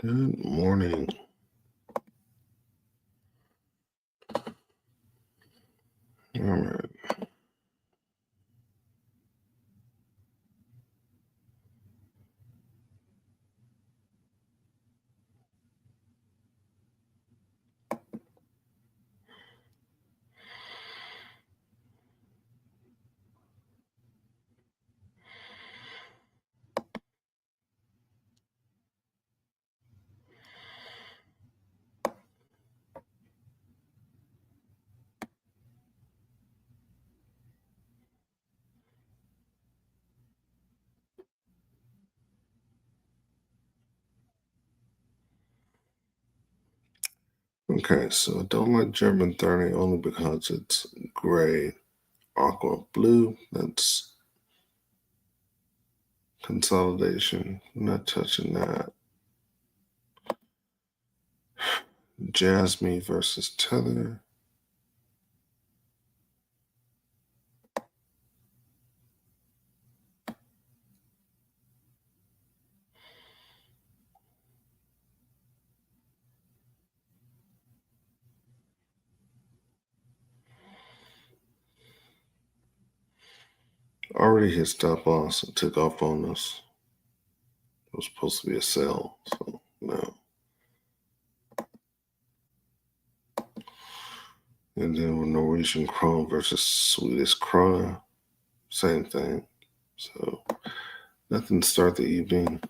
Good morning. All right. Okay, so I don't like German 30 only because it's gray, aqua, blue. That's consolidation. I'm not touching that. Jasmine versus Tether. Already hit stop loss and took off on us. It was supposed to be a sell, so no. And then with Norwegian krone versus Swedish krona, same thing. So nothing to start the evening.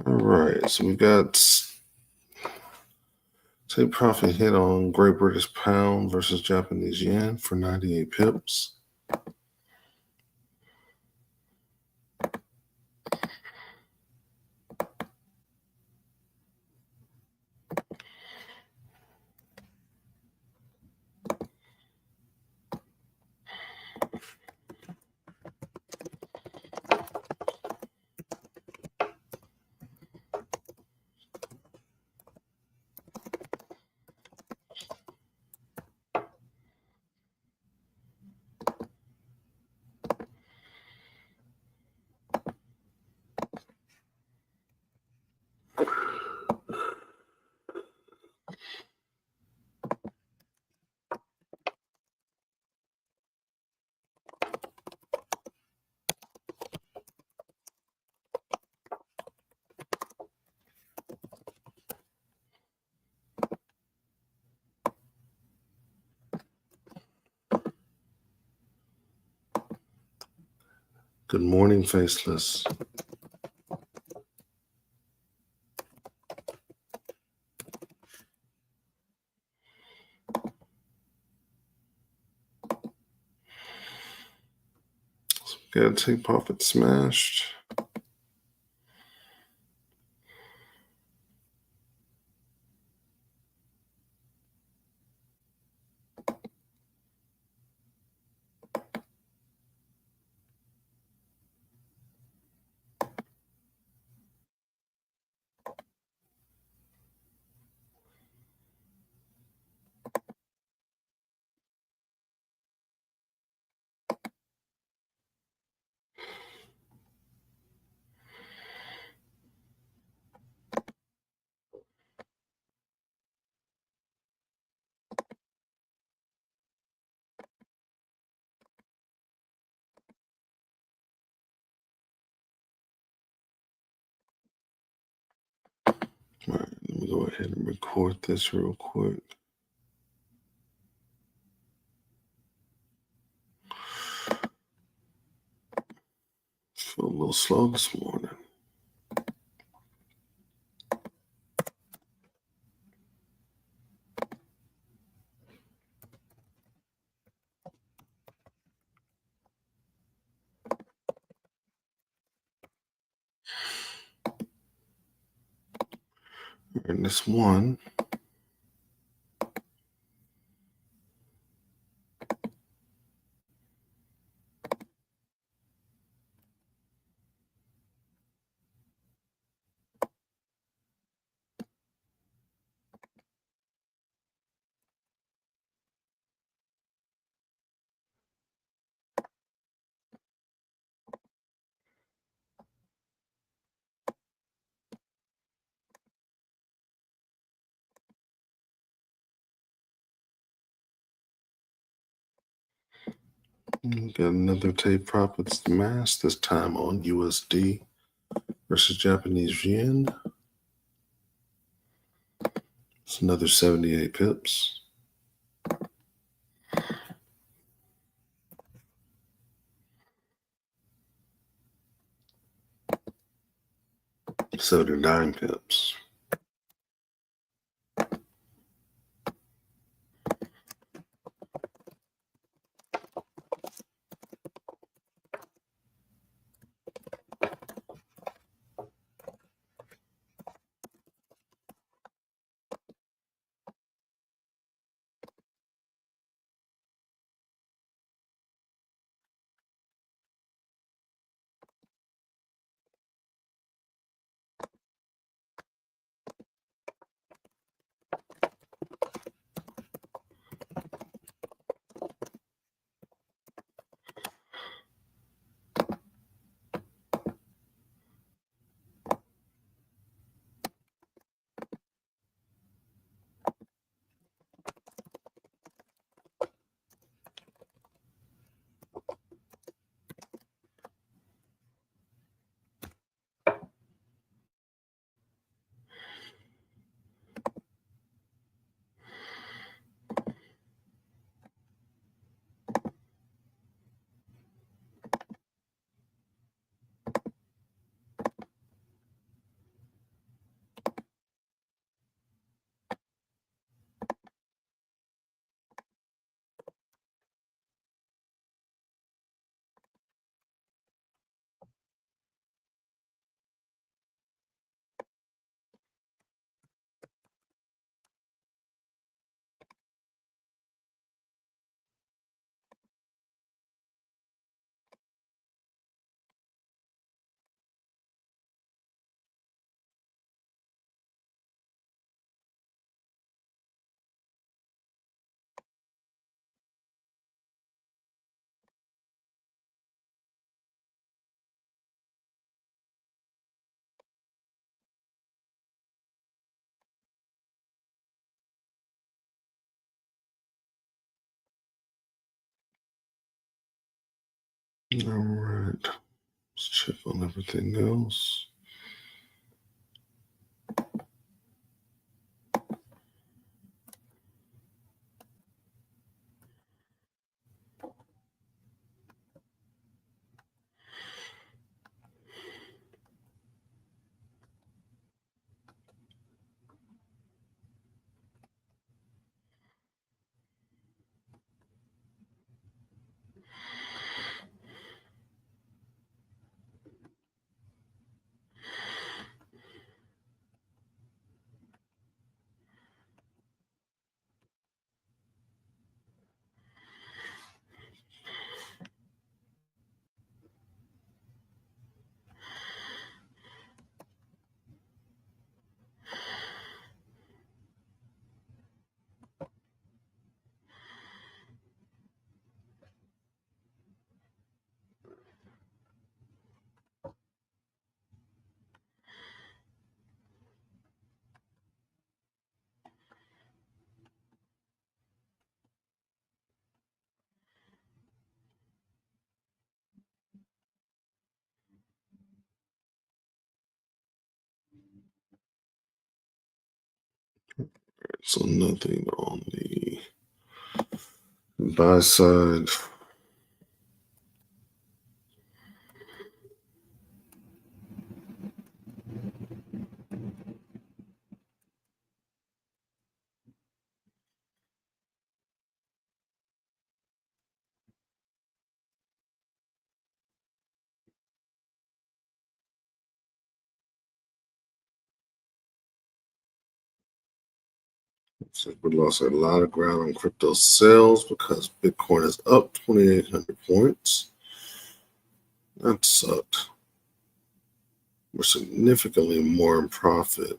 All right, so we got take profit hit on Great British Pound versus Japanese Yen for 98 pips. Good morning, Faceless. Got take profit smashed. All right, let me go ahead and record this real quick. Feel a little slow this morning. And this one. Got another tape profits mass, this time on USD versus Japanese yen. It's another 78 pips. $79 pips. All right, let's check on everything else. So nothing on the buy side. So we lost a lot of ground on crypto sales because Bitcoin is up 2,800 points. That sucked. We're significantly more in profit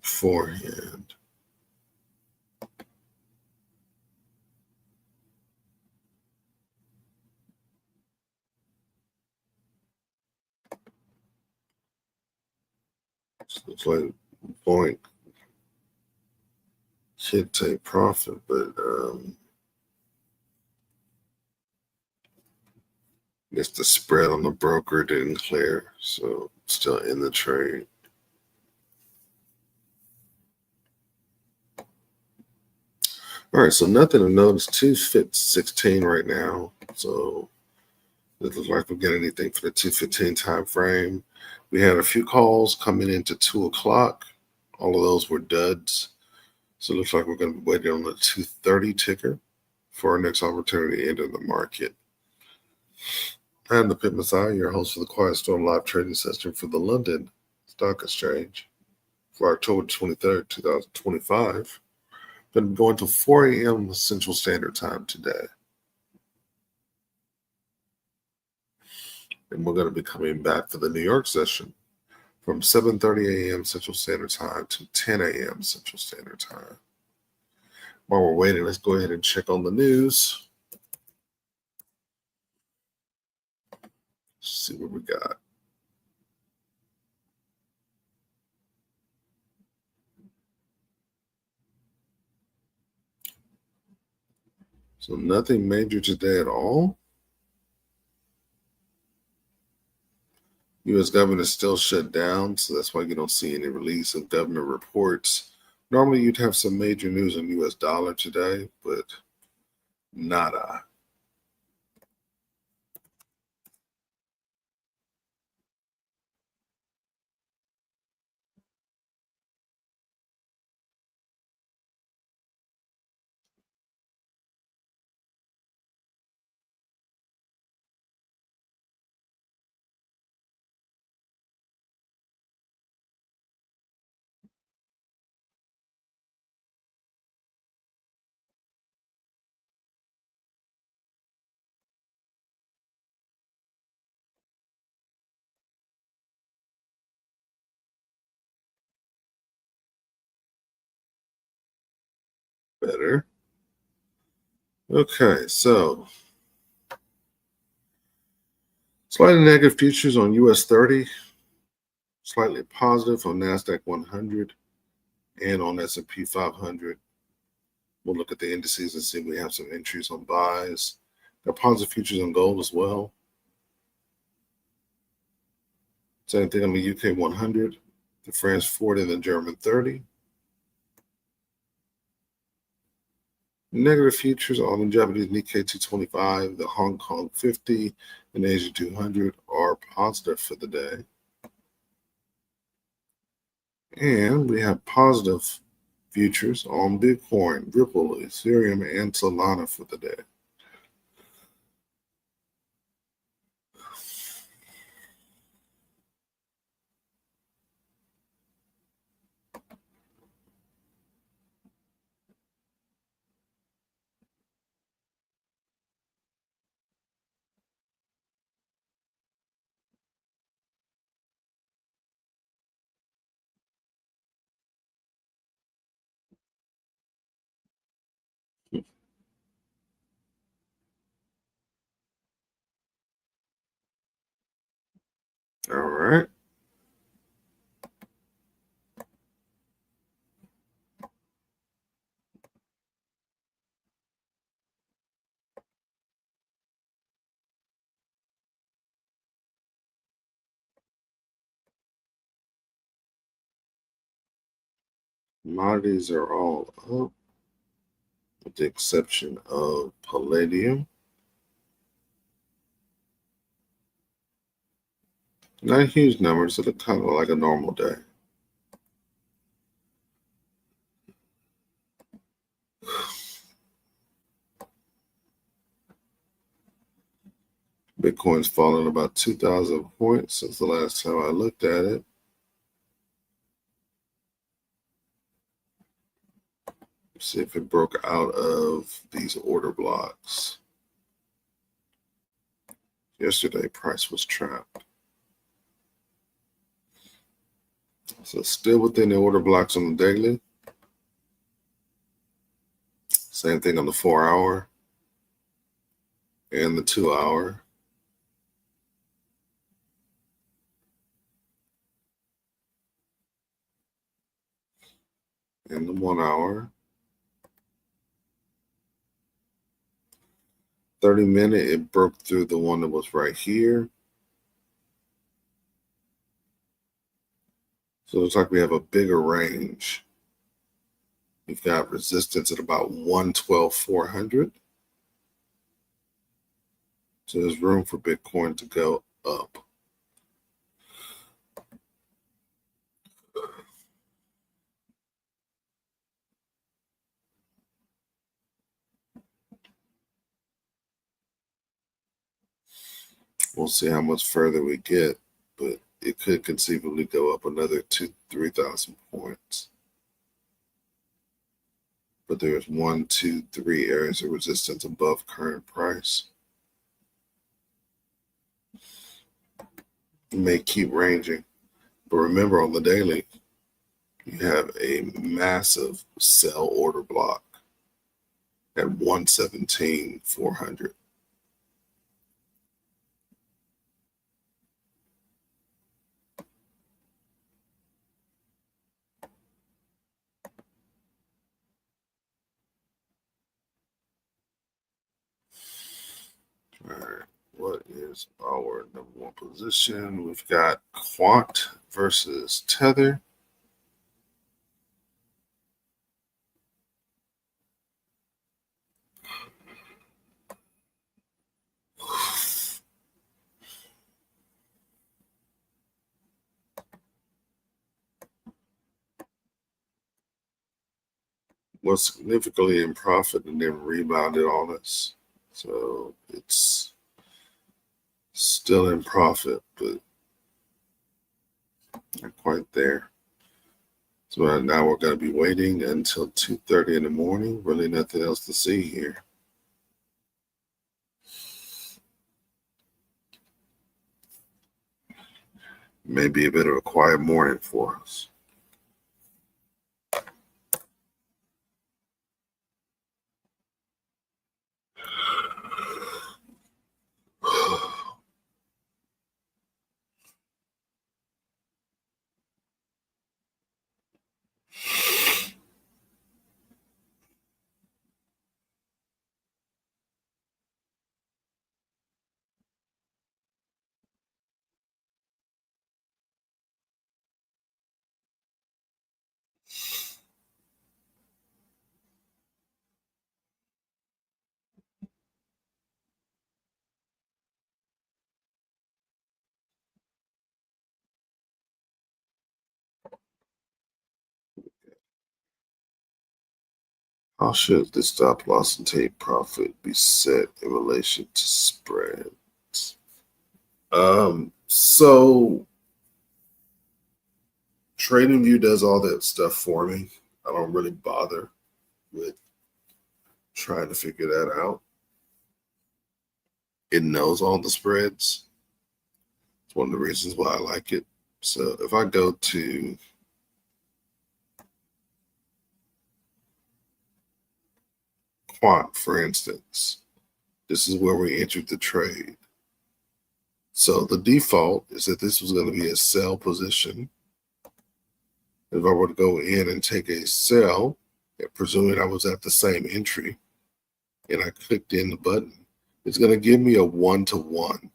beforehand. So it's like Boink should take profit, but Guess the spread on the broker didn't clear, so still in the trade. All right, so nothing to notice. 2:16 right now, so it looks like we're getting anything for the 2:15 time frame. We had a few calls coming into 2 o'clock. All of those were duds. So it looks like we're going to be waiting on the 2:30 ticker for our next opportunity to enter the market. I'm the Pit Messiah, your host for the Quiet Storm live trading session for the London Stock Exchange for October 23rd, 2025. Going to be going to 4 a.m. Central Standard Time today. And we're going to be coming back for the New York session from 7:30 a.m. Central Standard Time to 10 a.m. Central Standard Time. While we're waiting, let's go ahead and check on the news. See what we got. So nothing major today at all. U.S. government is still shut down, so that's why you don't see any release of government reports. Normally, you'd have some major news on U.S. dollar today, but nada. Better. Okay, so slightly negative futures on US 30, slightly positive on NASDAQ 100 and on S&P 500. We'll look at the indices and see if we have some entries on buys. Got positive futures on gold as well. Same thing on the UK 100, the France 40, and the German 30. Negative futures on the Japanese Nikkei 225, the Hong Kong 50, and Asia 200 are positive for the day. And we have positive futures on Bitcoin, Ripple, Ethereum, and Solana for the day. All right. Commodities are all up, with the exception of Palladium. Not huge numbers, so it's kind of like a normal day. Bitcoin's fallen about 2,000 points since the last time I looked at it. See if it broke out of these order blocks. Yesterday, price was trapped. So still within the order blocks on the daily. Same thing on the 4-hour and the 2-hour. And the 1-hour. 30-minute, it broke through the one that was right here. So it looks like we have a bigger range. We've got resistance at about 112,400. So there's room for Bitcoin to go up. We'll see how much further we get, but it could conceivably go up another 3,000 points. But there's 1, 2, 3 areas of resistance above current price. It may keep ranging, but remember on the daily, you have a massive sell order block at 117,400. All right, what is our number one position? We've got Quant versus Tether. Was significantly in profit and then rebounded on us. So it's still in profit, but not quite there. So now we're going to be waiting until 2:30 in the morning. Really nothing else to see here. Maybe a bit of a quiet morning for us. How should the stop loss and take profit be set in relation to spreads? So TradingView does all that stuff for me. I don't really bother with trying to figure that out. It knows all the spreads. It's one of the reasons why I like it. So if I go to Quant, for instance, this is where we entered the trade. So the default is that this was going to be a sell position. If I were to go in and take a sell, presuming I was at the same entry, and I clicked in the button, it's going to give me a 1-to-1.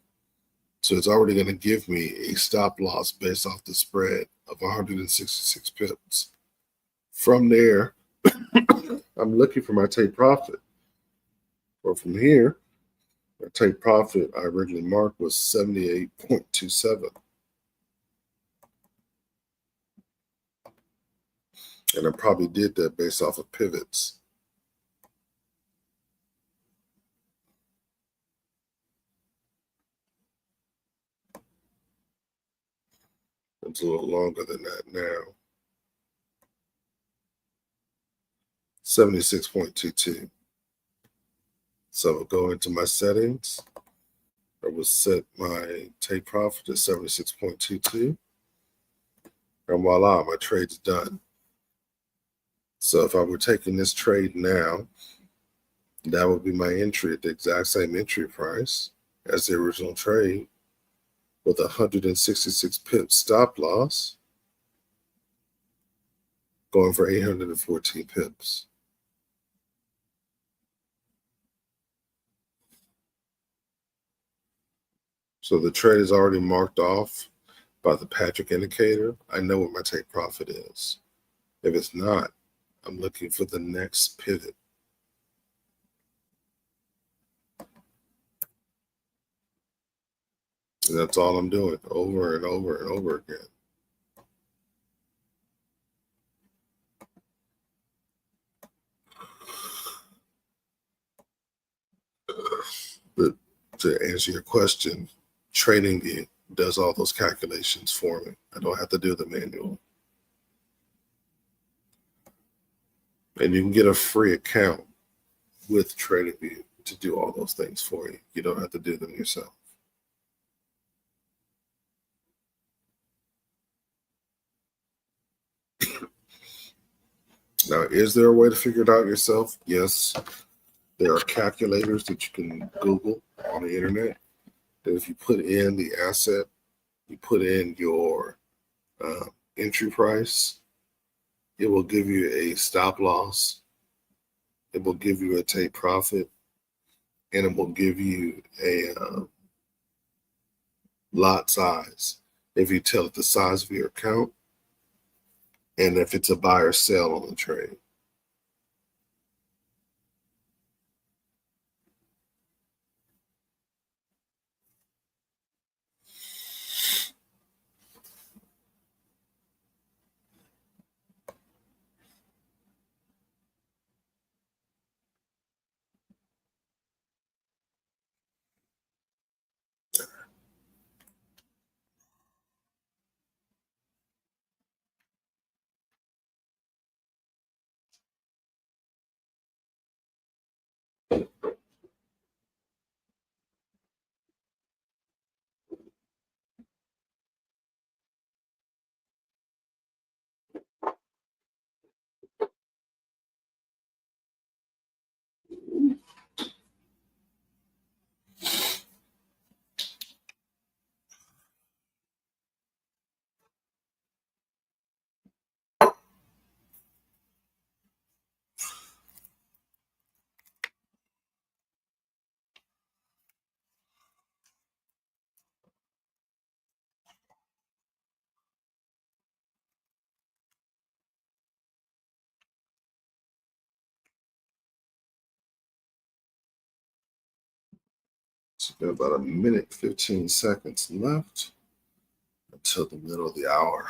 So it's already going to give me a stop loss based off the spread of 166 pips. From there, I'm looking for my take profit. Or from here, my take profit I originally marked was 78.27. And I probably did that based off of pivots. It's a little longer than that now. 76.22. So I'll go into my settings. I will set my take profit to 76.22. And voila, my trade's done. So if I were taking this trade now, that would be my entry at the exact same entry price as the original trade with 166 pips stop loss going for 814 pips. So the trade is already marked off by the Patrick indicator. I know what my take profit is. If it's not, I'm looking for the next pivot. And that's all I'm doing over and over and over again. But to answer your question, TradingView does all those calculations for me. I don't have to do the manual. And you can get a free account with TradingView to do all those things for you. You don't have to do them yourself. Now, is there a way to figure it out yourself? Yes. There are calculators that you can Google on the internet. That if you put in the asset, you put in your entry price, it will give you a stop loss. It will give you a take profit, and it will give you a lot size if you tell it the size of your account and if it's a buy or sell on the trade. So we've got about a minute, 15 seconds left until the middle of the hour.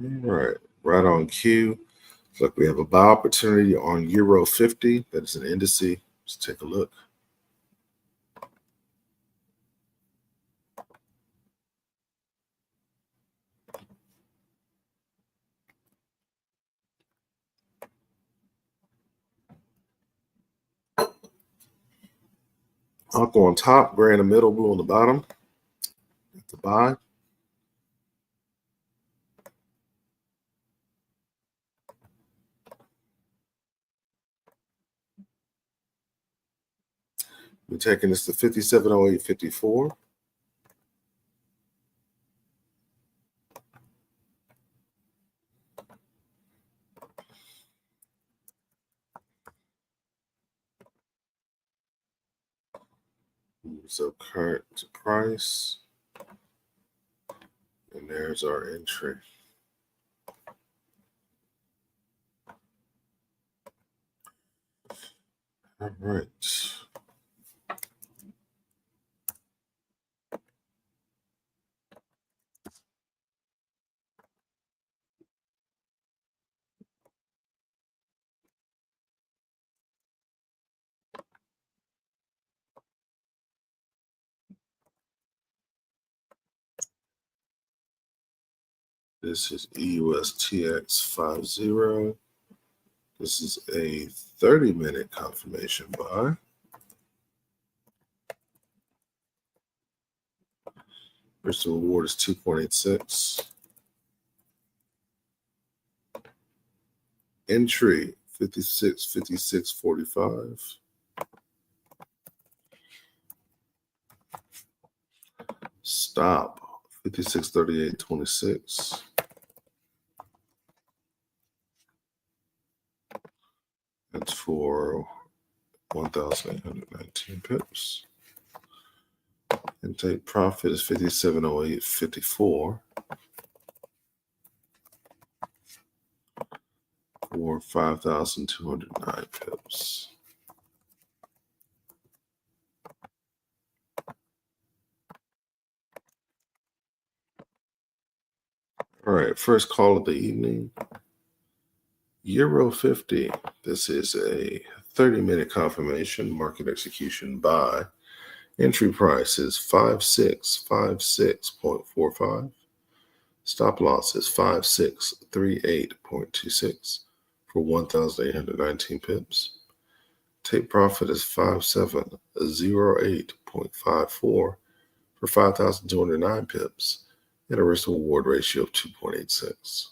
All right on cue. Looks like we have a buy opportunity on Euro 50. That is an indice. Let's take a look. Aqua on top, gray in the middle, blue on the bottom. That's a buy. We're taking this to 5708.54. So current price. there's our entry. All right. This is EUSTX50. This is a 30-minute confirmation buy. Risk to reward is 2.86. Entry 56.56.45. Stop 56.38.26. That's for 1,819 pips. And take profit is 57.08.54 for 5,209 pips. All right, first call of the evening. Euro 50. This is a 30-minute confirmation market execution buy. Entry price is 5656.45. Stop loss is 5638.26 for 1,819 pips. Take profit is 5708.54 for 5,209 pips and a risk to reward ratio of 2.86.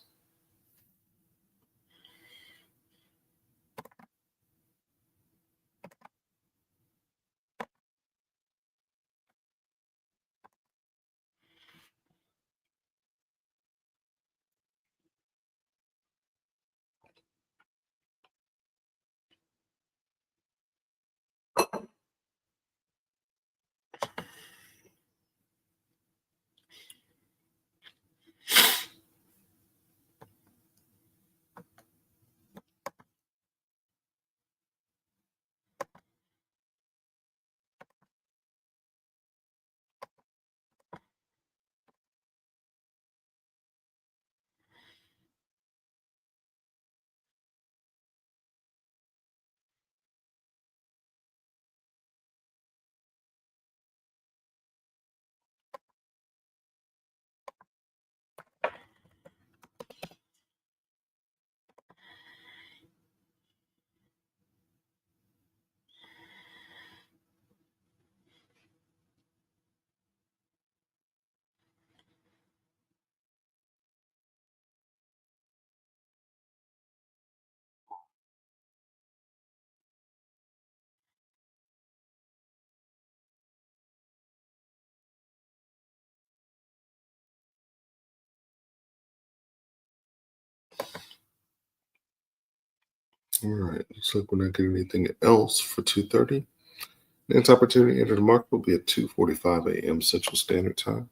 All right, looks like we're not getting anything else for 2:30. Next opportunity to enter the market will be at 2:45 a.m. Central Standard Time.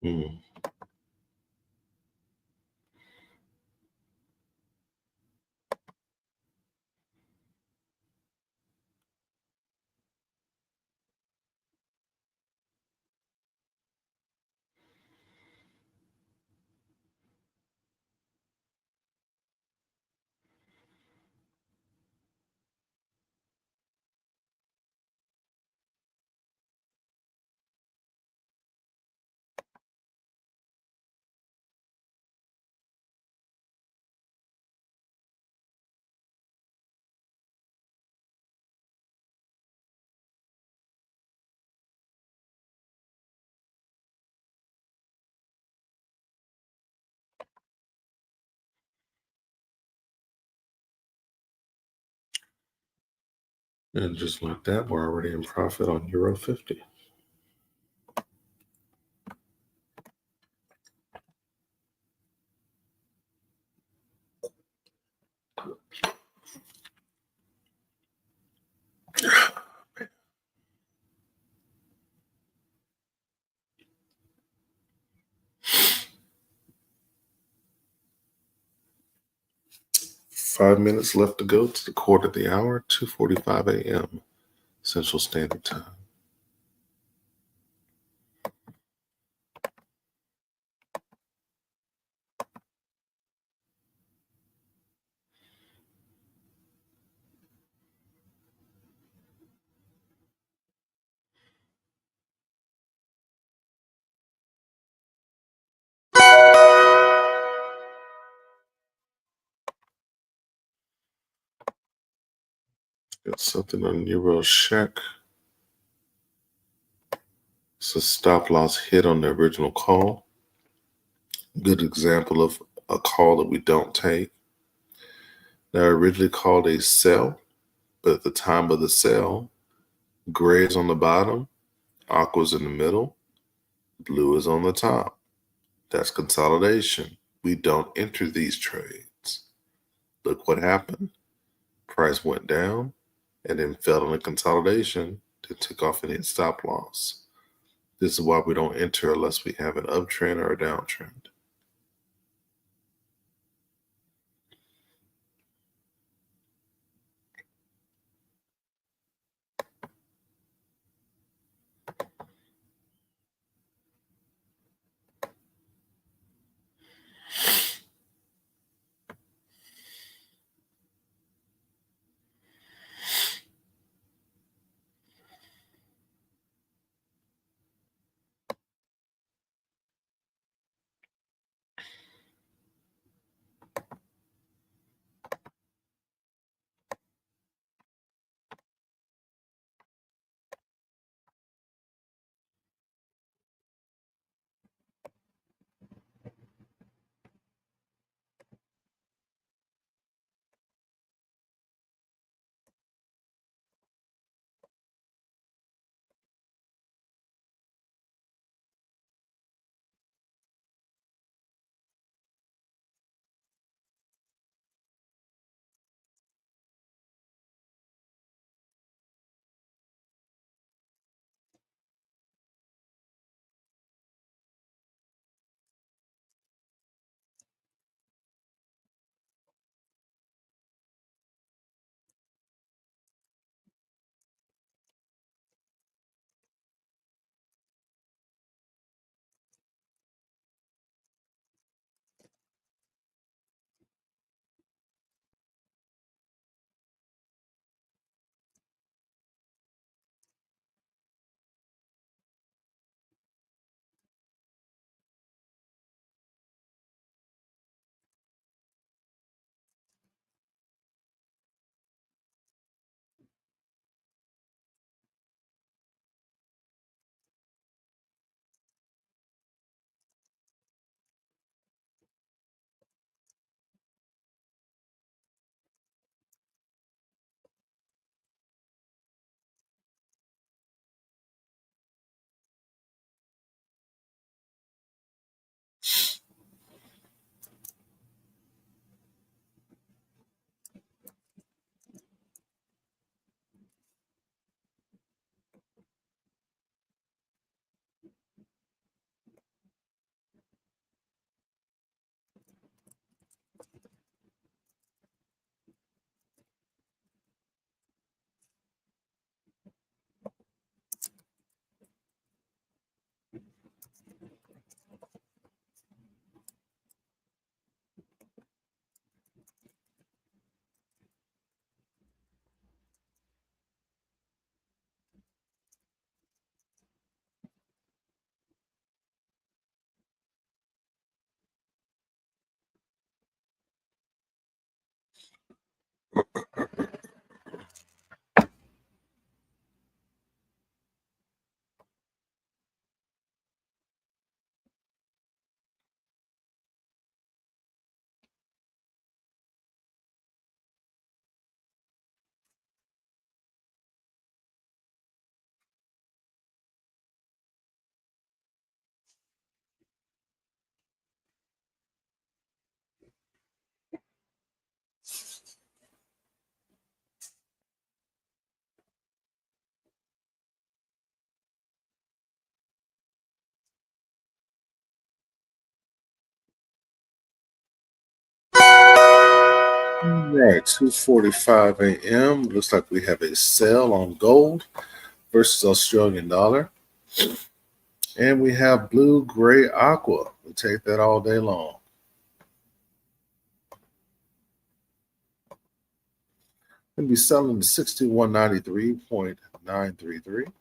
Hmm. And just like that, we're already in profit on Euro 50. Five minutes left to go to the quarter of the hour, 2:45 a.m. Central Standard Time. Got something on Euro Shack. It's a stop loss hit on the original call. Good example of a call that we don't take. Now, I originally called a sell, but at the time of the sell, gray is on the bottom, aqua is in the middle, blue is on the top. That's consolidation. We don't enter these trades. Look what happened. Price went down and then fell on the consolidation to take off and hit stop loss. This is why we don't enter unless we have an uptrend or a downtrend. right, 2:45 a.m. Looks like we have a sell on gold versus Australian dollar. And we have blue, gray, aqua. We take that all day long. Going to be selling to 6193.933.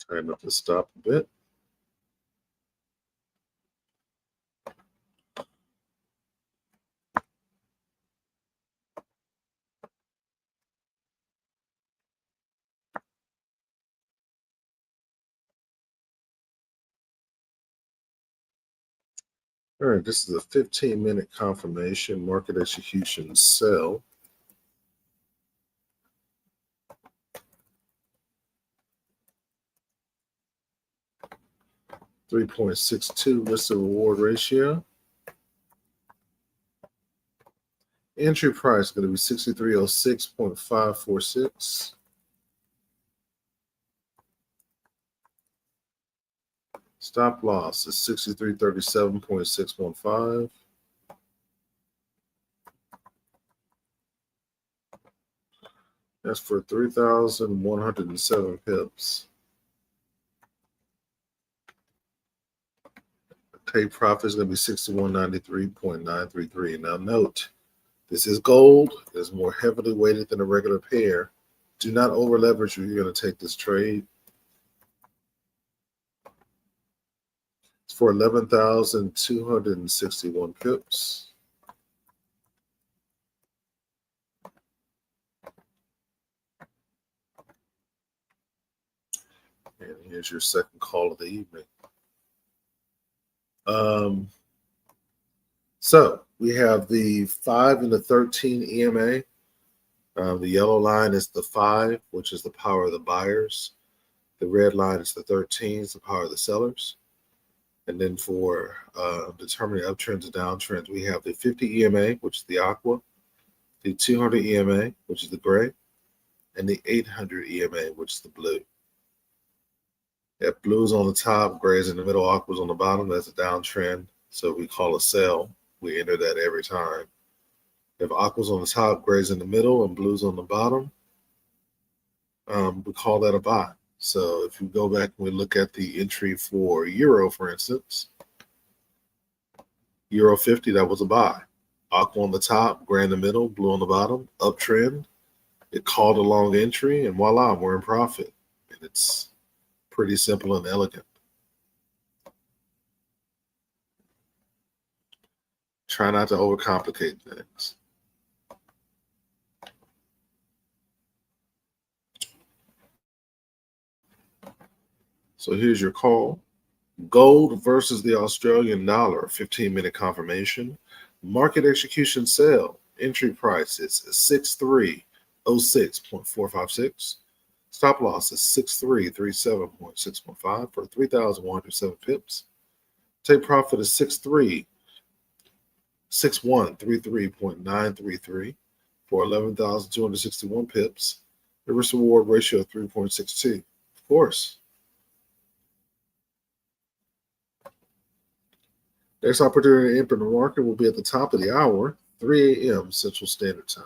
Turn up the stop a bit. All right, this is a 15-minute confirmation market execution sell. .62 risk to reward ratio. Entry price is going to be 6306.546. Stop loss is 6337.615. That's for 3,107 pips. Take profit is going to be 6193.933. Now note, this is gold. It's more heavily weighted than a regular pair. Do not over leverage if you're going to take this trade. It's for 11,261 pips. And here's your second call of the evening. So we have the 5 and the 13 EMA. The yellow line is the 5, which is the power of the buyers. The red line is the 13, is the power of the sellers. And then for determining uptrends and downtrends, we have the 50 EMA, which is the aqua, the 200 EMA, which is the gray, and the 800 EMA, which is the blue. If blue's on the top, gray's in the middle, aqua's on the bottom, that's a downtrend. So we call a sell. We enter that every time. If aqua's on the top, gray's in the middle, and blue's on the bottom, we call that a buy. So if you go back and we look at the entry for Euro, for instance, Euro 50, that was a buy. Aqua on the top, gray in the middle, blue on the bottom, uptrend. It called a long entry, and voila, we're in profit. And it's pretty simple and elegant. Try not to overcomplicate things. So here's your call. Gold versus the Australian dollar, 15-minute confirmation. Market execution sell. Entry price is 6306.456. Stop loss is 6337.615 for 3,107 pips. Take profit is 6133.933 for 11,261 pips. The risk reward ratio of 3.62. Of course. Next opportunity to enter the market will be at the top of the hour, 3 a.m. Central Standard Time.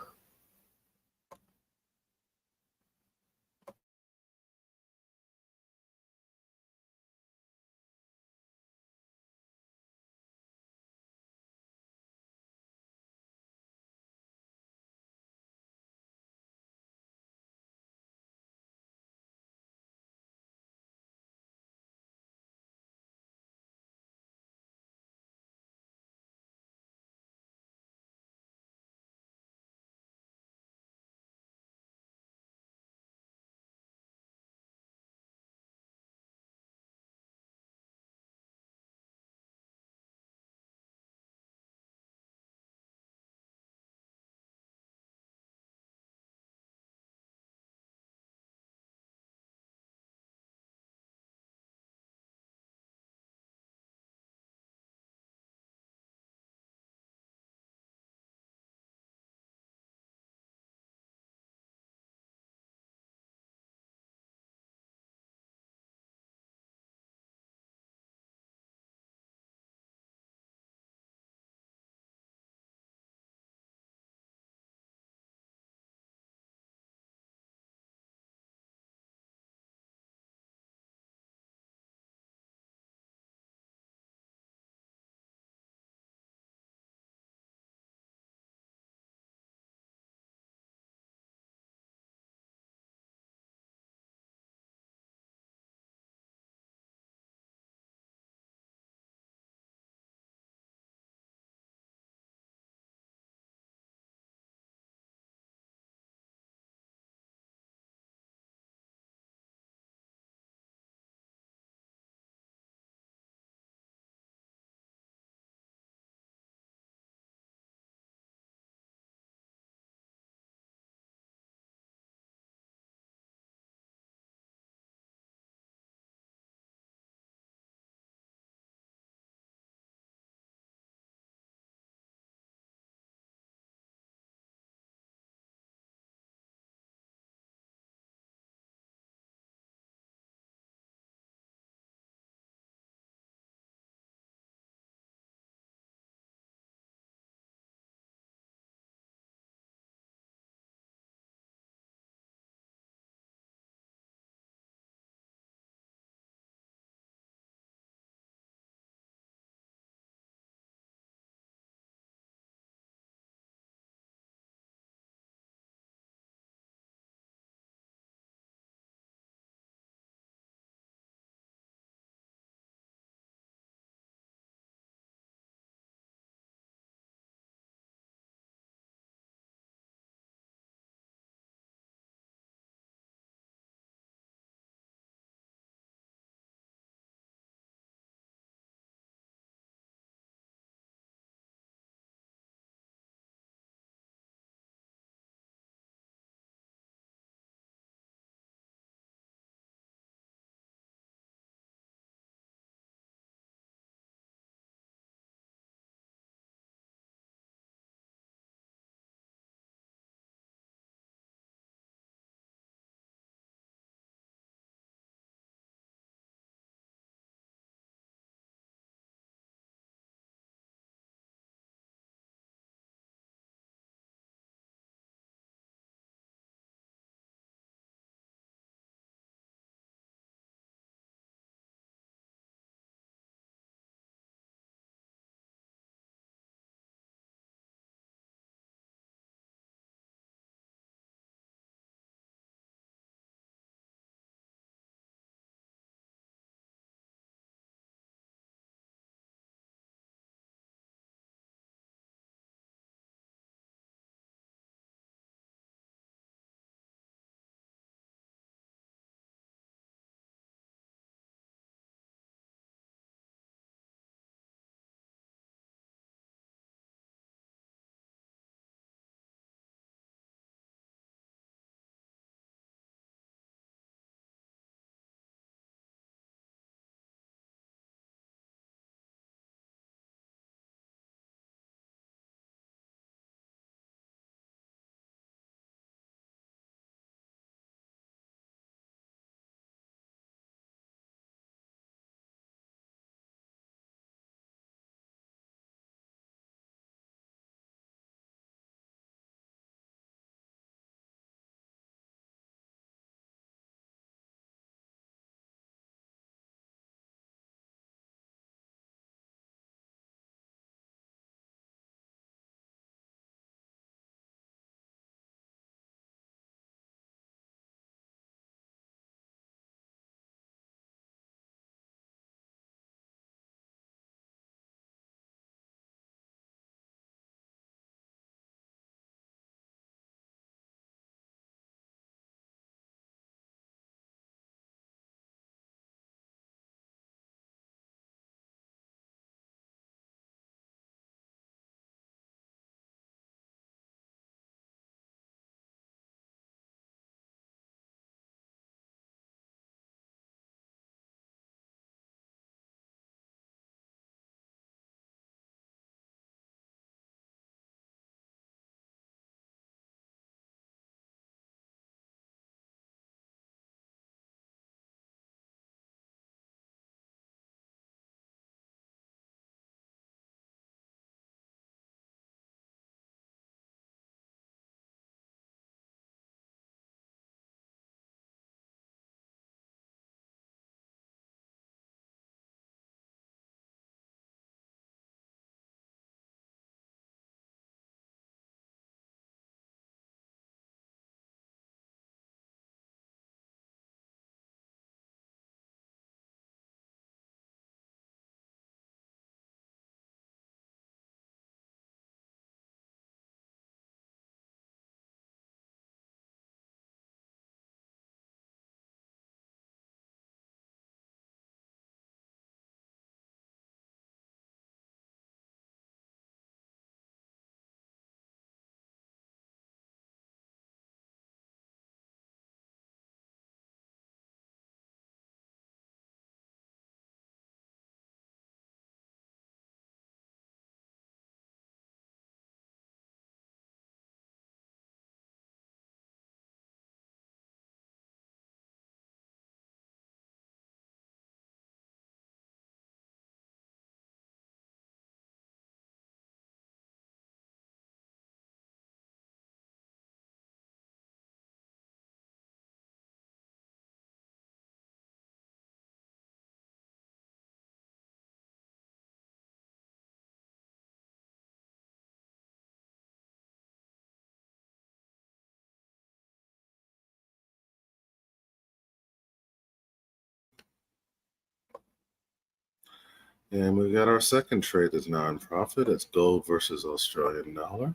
And we got our second trade that's non-profit. It's gold versus Australian dollar.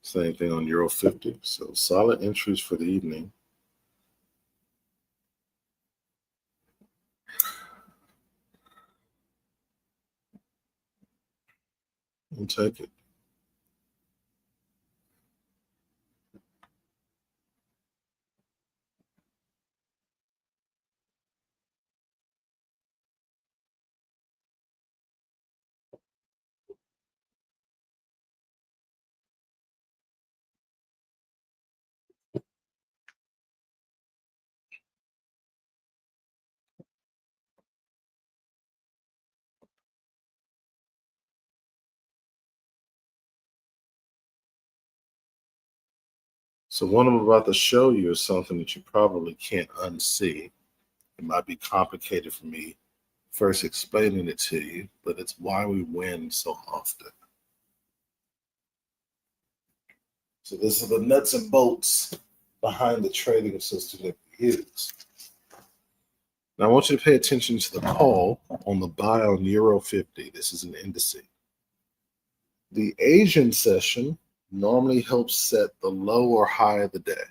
Same thing on Euro 50. So solid entries for the evening. We'll take it. So what I'm about to show you is something that you probably can't unsee. It might be complicated for me first explaining it to you, but it's why we win so often. So this is the nuts and bolts behind the trading system that we use. Now I want you to pay attention to the call on the buy on Euro 50. This is an indice. The Asian session normally helps set the low or high of the day.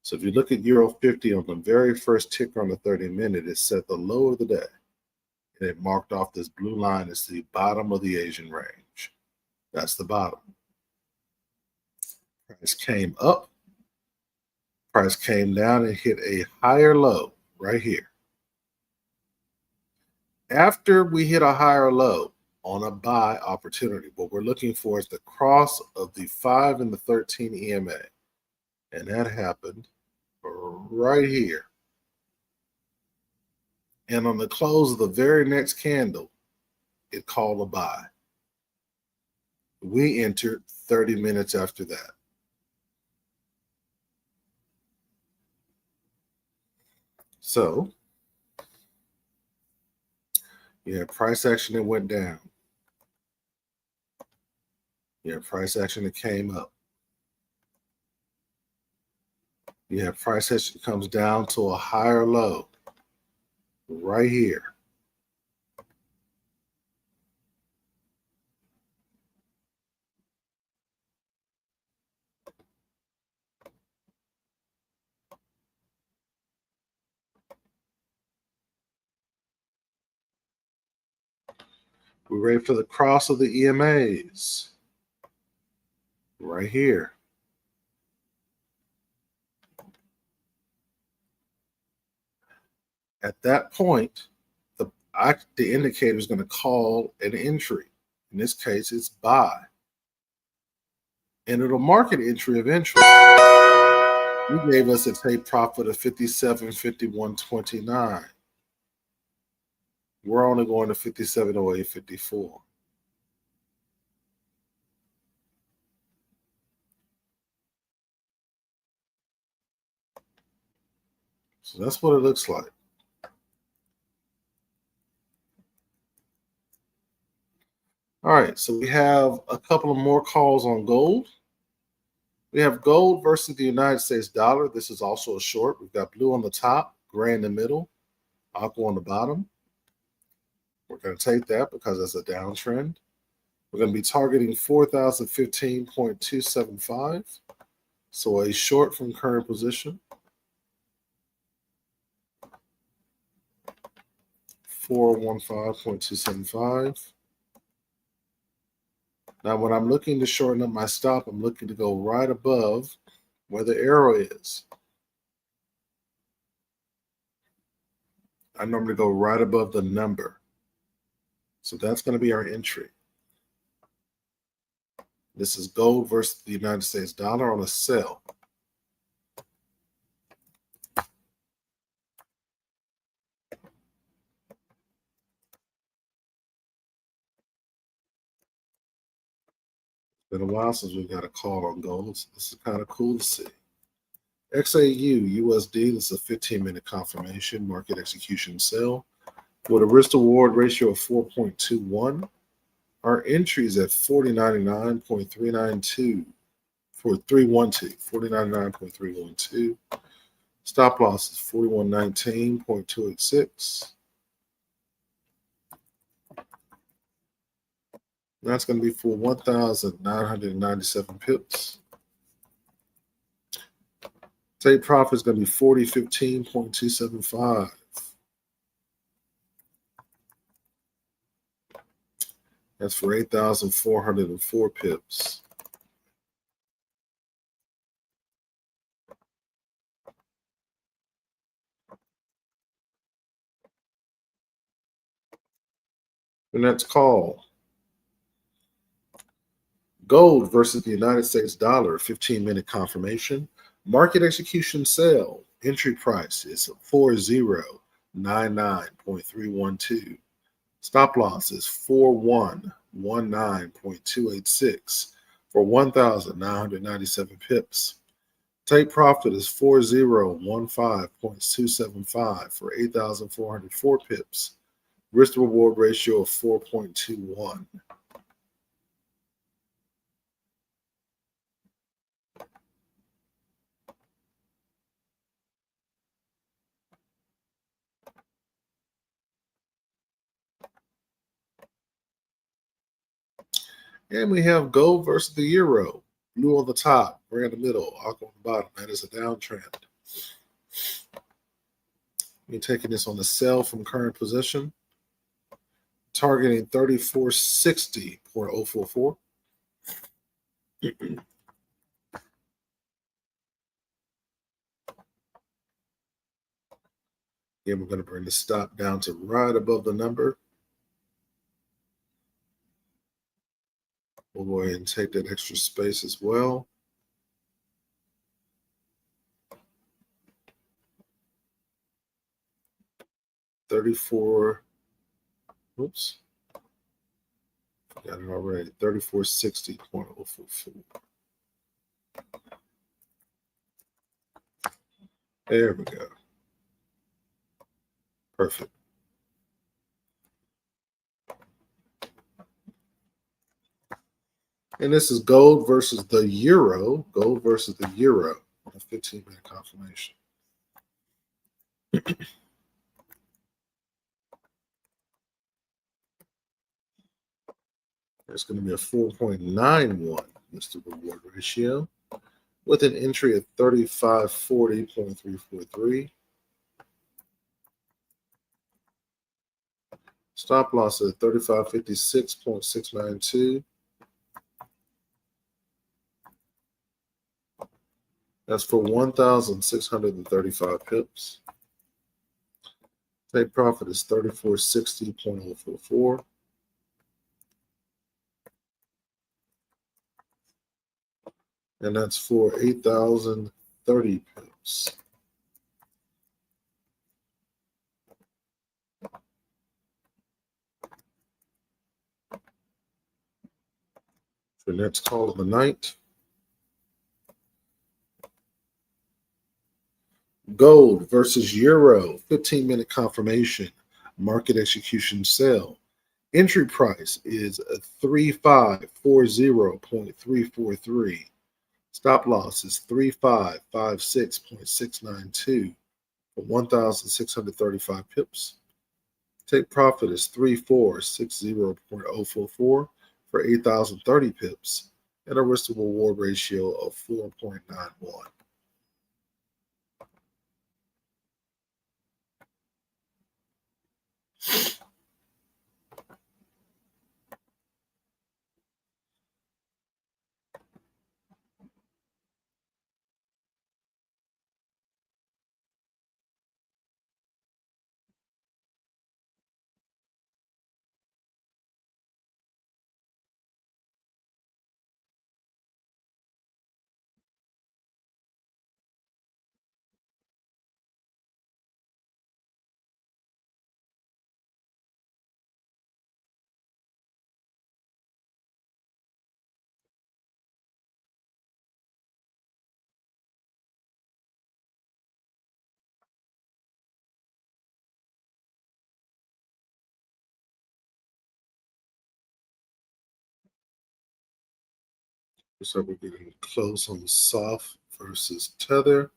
So if you look at Euro 50 on the very first ticker on the 30-minute, it set the low of the day. And it marked off this blue line as the bottom of the Asian range. That's the bottom. Price came up. Price came down and hit a higher low right here. After we hit a higher low on a buy opportunity, what we're looking for is the cross of the 5 and the 13 EMA. And that happened right here. And on the close of the very next candle, it called a buy. We entered 30 minutes after that. So you have price action that went down. You have price action that came up. You have price action that comes down to a higher low right here. We're ready for the cross of the EMAs right here. At that point, the indicator is going to call an entry. In this case, it's buy. And it'll mark an entry of interest. You gave us a take profit of 57.51.29. We're only going to 57.08.54. So that's what it looks like. All right, so we have a couple of more calls on gold. We have gold versus the United States dollar. This is also a short. We've got blue on the top, gray in the middle, aqua on the bottom. We're going to take that because that's a downtrend. We're going to be targeting 4,015.275. So a short from current position. 415.275. Now, when I'm looking to shorten up my stop, I'm looking to go right above where the arrow is. I normally go right above the number. So that's going to be our entry. This is gold versus the United States dollar on a sell. It's been a while since we got a call on gold. So this is kind of cool to see. XAU USD, this is a 15-minute confirmation, market execution sell. With a risk reward ratio of 4.21, our entries at 4099.392 for 312, 4099.312. Stop loss is 4119.286. That's going to be for 1,997 pips. Take profit is going to be 4015.275. That's for 8,404 pips. The next call. Gold versus the United States dollar, 15-minute confirmation. Market execution sell. Entry price is 4099.312. Stop loss is 4119.286 for 1,997 pips. Take profit is 4015.275 for 8,404 pips. Risk to reward ratio of 4.21. And we have gold versus the euro. Blue on the top, gray in the middle, aqua on the bottom. That is a downtrend. We're taking this on the sell from current position, targeting 3460.044. Again, we're going to bring the stop down to right above the number. We'll go ahead and take that extra space as well. Oops. Got it already. 3460.044. There we go. Perfect. And this is gold versus the euro. Gold versus the euro on a 15-minute confirmation. There's going to be a 4.91 risk reward ratio with an entry of 3540.343. Stop loss at 3556.692. That's for 1,635 pips. Take profit is 3460.044. And that's for 8,030 pips. For next call of the night. Gold versus euro, 15-minute confirmation. Market execution sell. Entry price is 3540.343. Stop loss is 3556.692 for 1,635 pips. Take profit is 3460.044 for 8,030 pips and a risk to reward ratio of 4.91. So we're getting close on soft versus tether.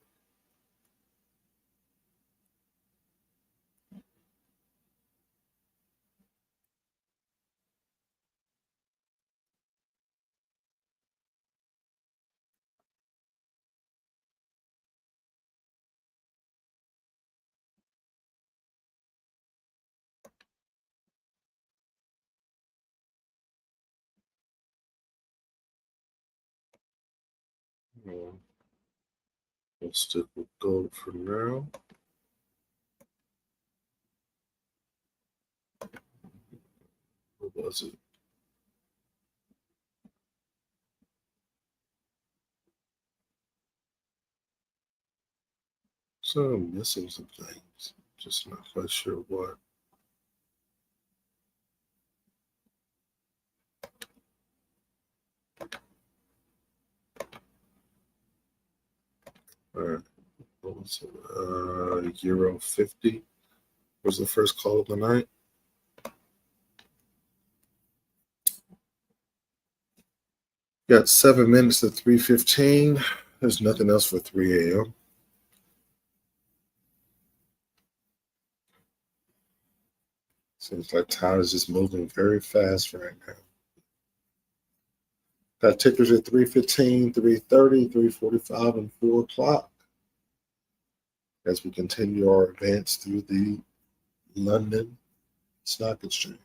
We'll stick with gold for now. What was it? So I'm missing some things. Just not quite sure what. All right. What was it? Euro 50 was the first call of the night. Got 7 minutes at 3:15. There's nothing else for 3 a.m. Seems like time is just moving very fast right now. Got tickers at 3:15, 3:30, 3:45, and 4 o'clock as we continue our advance through the London Stock Exchange.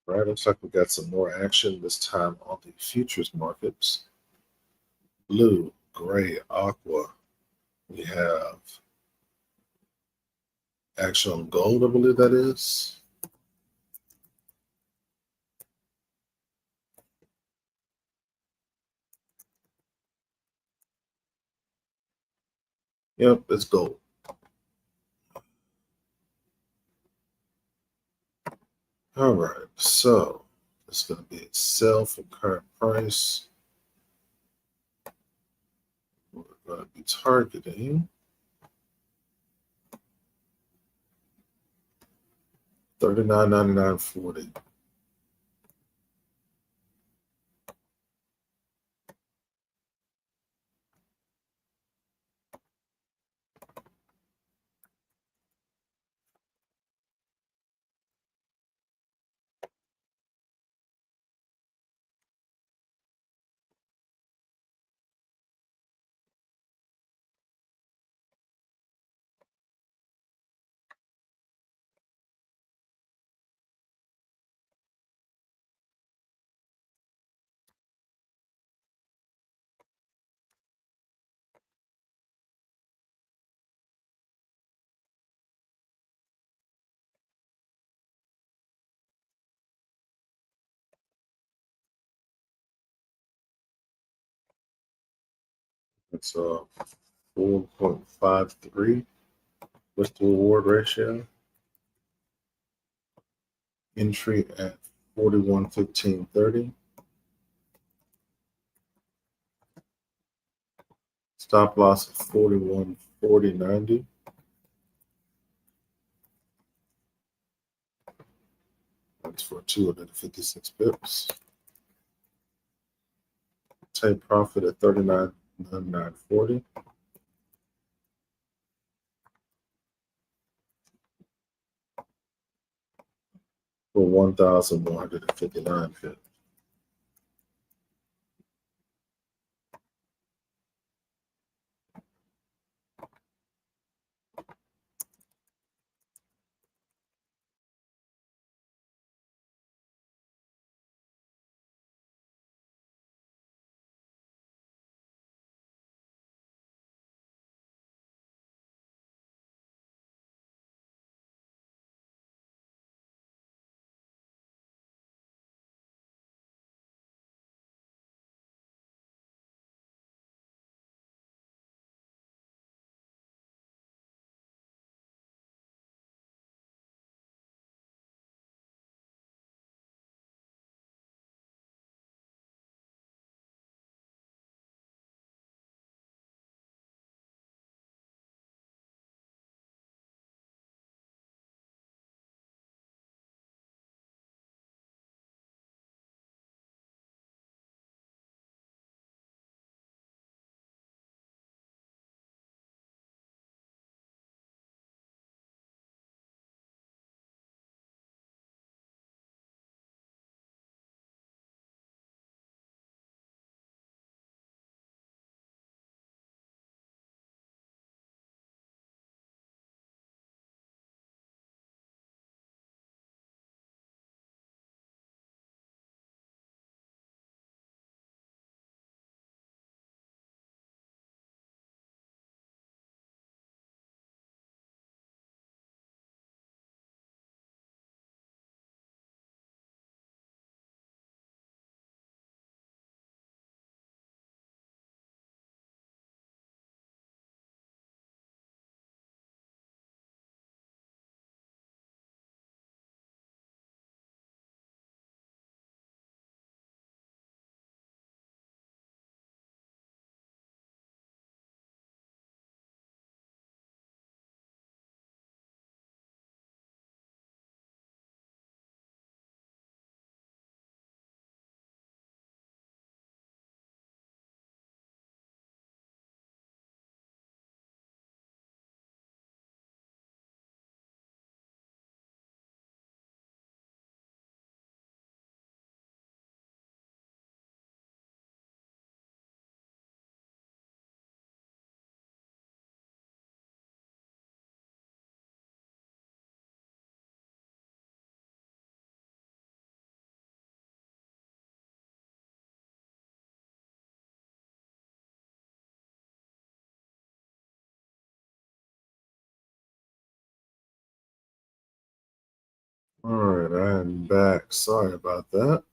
Right, looks like we got some more action this time on the futures markets. Blue, gray, aqua. We have action on gold, I believe that is. Yep, it's gold. All right, so it's going to be a sell for current price. We're going to be targeting 39.99.40. It's 4.53 with the reward ratio. Entry at 41.15.30. Stop loss of 41.40. 40.90. That's for 256 pips. Take profit at 39.9940. For 1,159 pips. All right, I'm back. Sorry about that.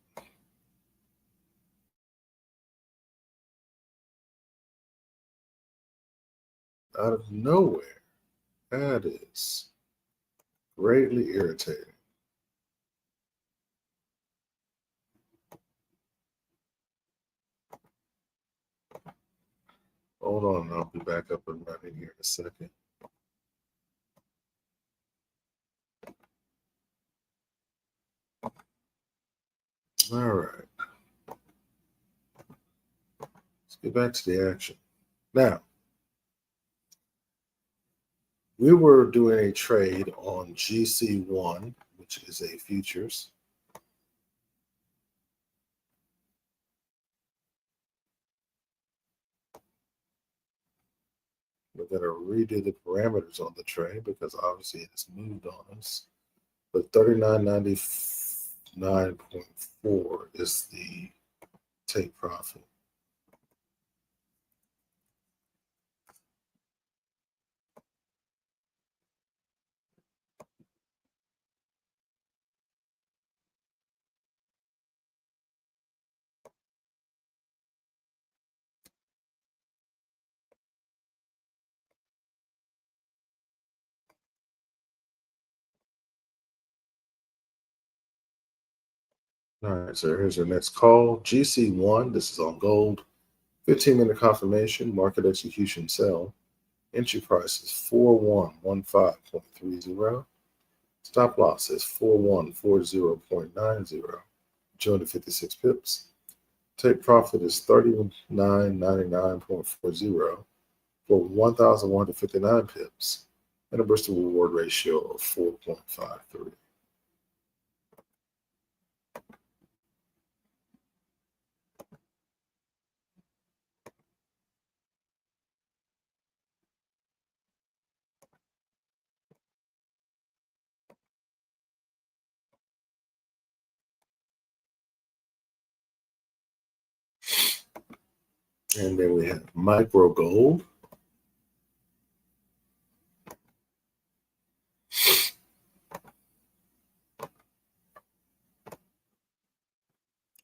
Out of nowhere. That is greatly irritating. Hold on, I'll be back up and running here in a second. All right. Let's get back to the action. Now, we were doing a trade on GC1, which is a futures. We're going to redo the parameters on the trade because obviously it's moved on us. But 39.99.4 is the take profit. All right, so here's your next call. GC1, this is on gold. 15-minute confirmation, market execution sell. Entry price is 4115.30. Stop loss is 4140.90. 256 pips. Take profit is 3999.40 for 1,159 pips and a Bristol reward ratio of 4.53. And then we have micro gold.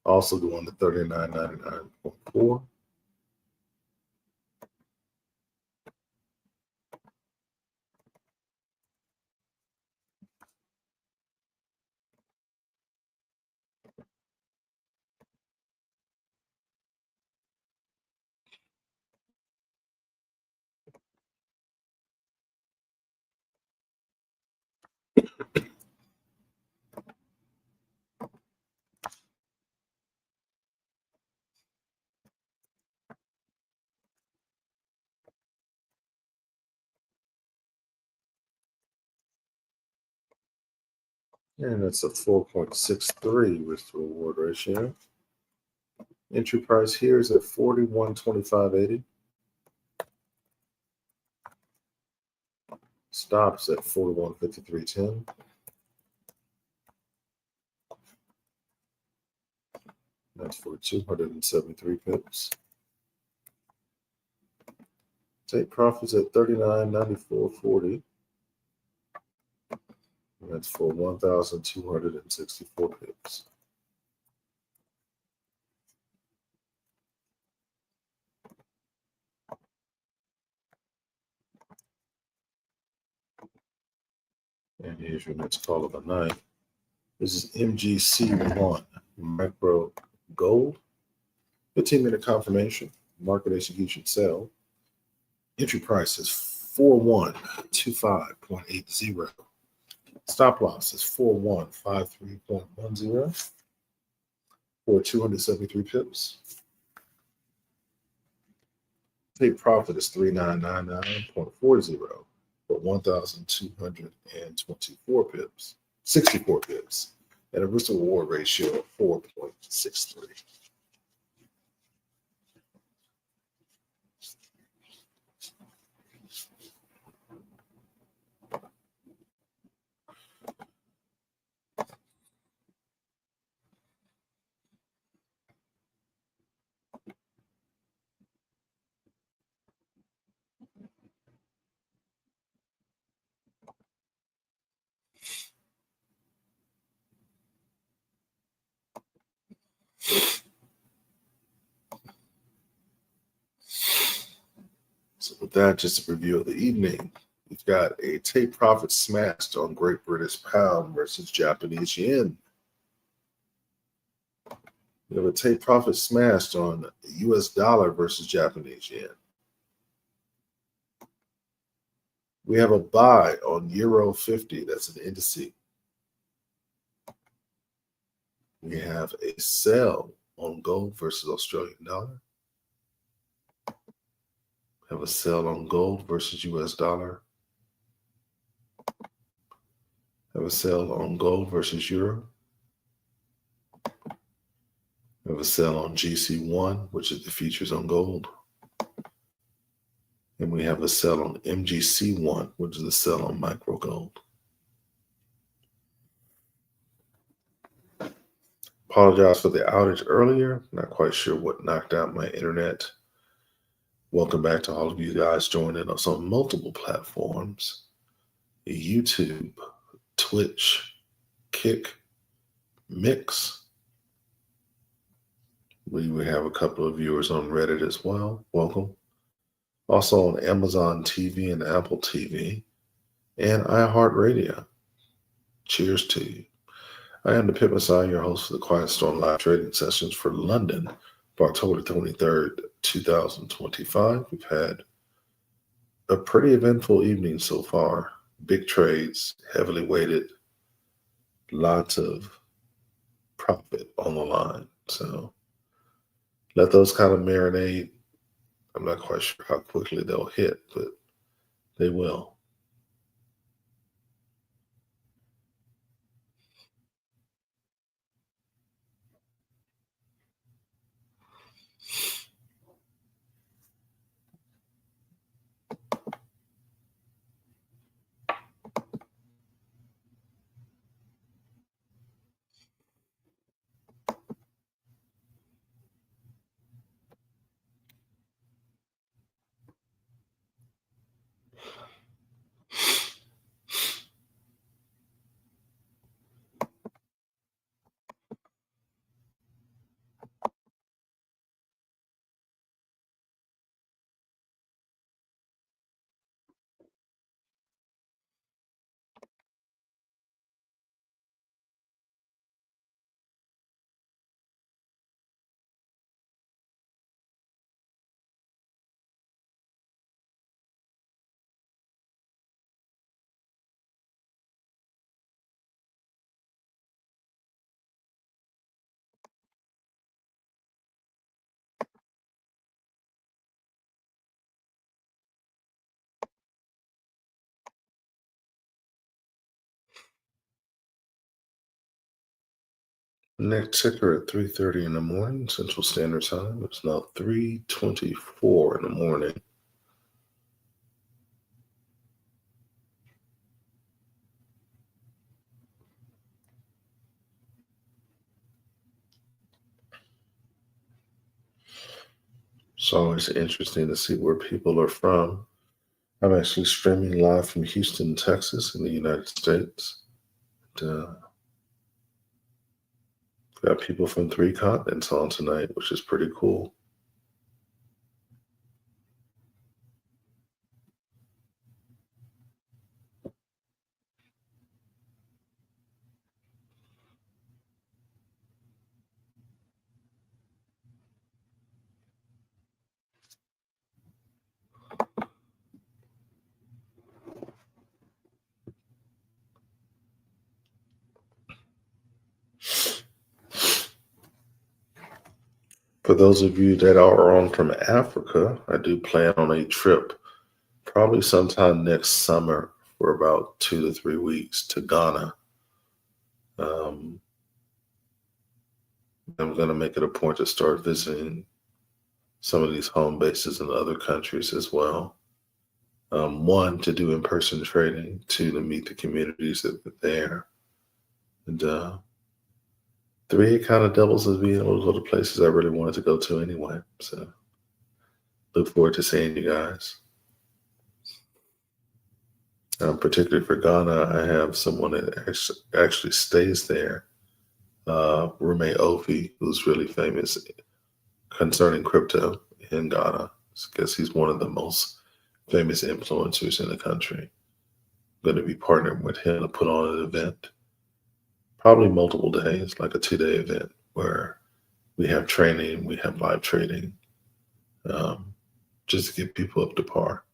Also doing the 3999.4. And it's a 4.63 risk to reward ratio. Entry price here is at 4125.80. Stops at 4153.10. That's for 273 pips. Take profits at 3994.40. That's for 1,264 pips. And here's your next call of the night. This is MGC1 Micro Gold. 15-minute confirmation. Market execution sell. Entry price is 4125.80. Stop loss is 4153.10 for 273 pips. Take profit is 3999.40 for 1,224 pips, 64 pips, and a risk to reward ratio of 4.63. So with that, just a review of the evening. We've got a take profit smashed on Great British Pound versus Japanese Yen. We have a take profit smashed on US dollar versus Japanese Yen. We have a buy on Euro 50, that's an indice. We have a sell on gold versus Australian dollar. We have a sell on gold versus US dollar. We have a sell on gold versus euro. We have a sell on GC1, which is the futures on gold. And we have a sell on MGC1, which is a sell on micro gold. Apologize for the outage earlier. Not quite sure what knocked out my internet. Welcome back to all of you guys joining us on multiple platforms. YouTube, Twitch, Kick, Mix. We have a couple of viewers on Reddit as well. Welcome. Also on Amazon TV and Apple TV and iHeartRadio. Cheers to you. I am the Pip Messiah, your host for the Quiet Storm live trading sessions for London for October 23rd, 2025. We've had a pretty eventful evening so far. Big trades, heavily weighted, lots of profit on the line. So let those kind of marinate. I'm not quite sure how quickly they'll hit, but they will. Next ticker at 3:30 in the morning, Central Standard Time. It's now 3:24 in the morning. It's always interesting to see where people are from. I'm actually streaming live from Houston, Texas, in the United States. And, got people from 3 continents on tonight, which is pretty cool. For those of you that are on from Africa, I do plan on a trip probably sometime next summer for about 2 to 3 weeks to Ghana. Um, I'm going to make it a point to start visiting some of these home bases in other countries as well. One, to do in person trading, two, to meet the communities that are there. And three, it kind of doubles as being able to go to places I really wanted to go to anyway. So look forward to seeing you guys. Particularly for Ghana, I have someone that actually stays there, roommate Ofi, who's really famous concerning crypto in Ghana. I guess he's one of the most famous influencers in the country. I'm going to be partnering with him to put on an event, probably multiple days, like a 2-day event where we have training, we have live trading, um, just to get people up to par.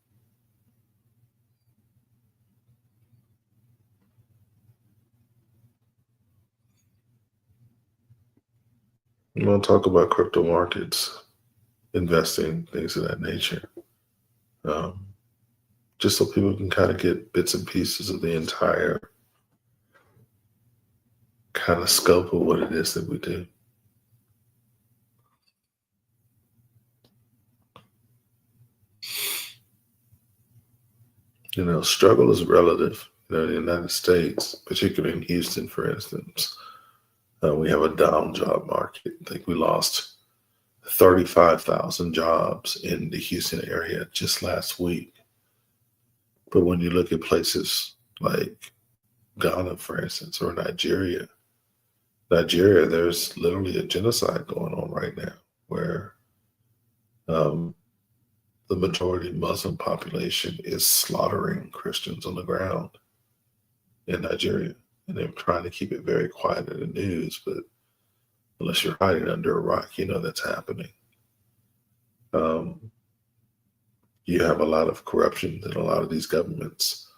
I'm going to talk about crypto markets, investing, things of that nature. Um, just so people can kind of get bits and pieces of the entire kind of scope of what it is that we do. Struggle is relative. In the United States, particularly in Houston, for instance, we have a down job market. I think we lost 35,000 jobs in the Houston area just last week. But when you look at places like Ghana, for instance, or Nigeria, there's literally a genocide going on right now where um, the majority Muslim population is slaughtering Christians on the ground in Nigeria. And they're trying to keep it very quiet in the news, but unless you're hiding under a rock, you know that's happening. Um, You have a lot of corruption in a lot of these governments,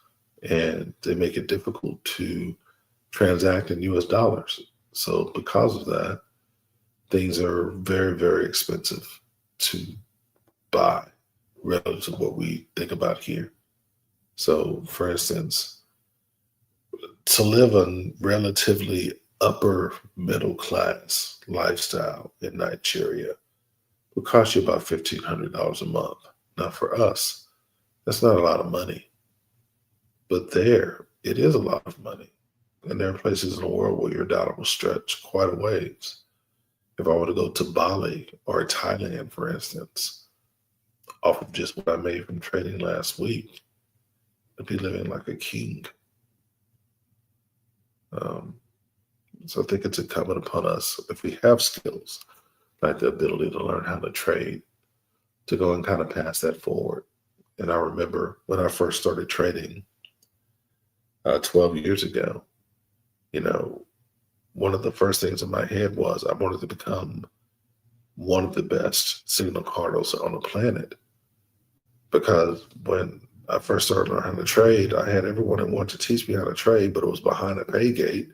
and they make it difficult to transact in US dollars. So because of that, things are very, very expensive to buy relative to what we think about here. So, for instance, to live a relatively upper middle class lifestyle in Nigeria will cost you about $1,500 a month. Now, for us, that's not a lot of money, but there, it is a lot of money. And there are places in the world where your dollar will stretch quite a ways. If I were to go to Bali or Thailand, for instance, off of just what I made from trading last week, I'd be living like a king. Um, so I think it's incumbent upon us, if we have skills, like the ability to learn how to trade, to go and kind of pass that forward. And I remember when I first started trading 12 years ago, you know, one of the first things in my head was I wanted to become one of the best signal cardinals on the planet. Because when I first started learning how to trade, I had everyone that wanted to teach me how to trade, but it was behind a pay gate.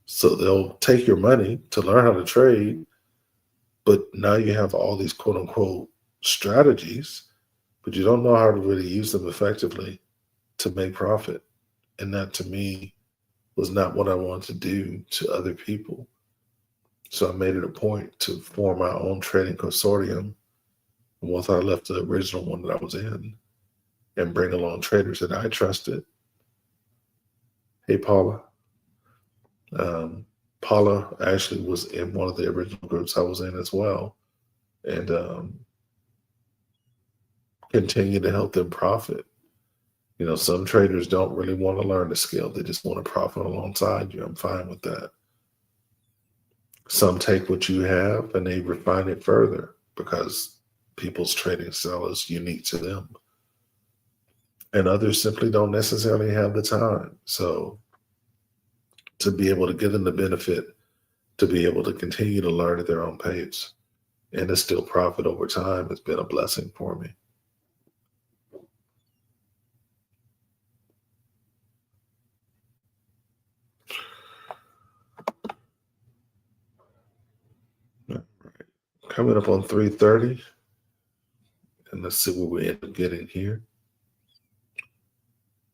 So they'll take your money to learn how to trade, but now you have all these quote unquote strategies, but you don't know how to really use them effectively to make profit. And that to me was not what I wanted to do to other people. So I made it a point to form my own trading consortium once I left the original one that I was in and bring along traders that I trusted. Hey, Paula. Um, Paula actually was in one of the original groups I was in as well, and continue to help them profit. You know, some traders don't really want to learn the skill. They just want to profit alongside you. I'm fine with that. Some take what you have and they refine it further because people's trading style is unique to them. And others simply don't necessarily have the time. So to be able to give them the benefit, to be able to continue to learn at their own pace and to still profit over time has been a blessing for me. All right. Coming up on 3:30, and let's see what we end up getting here.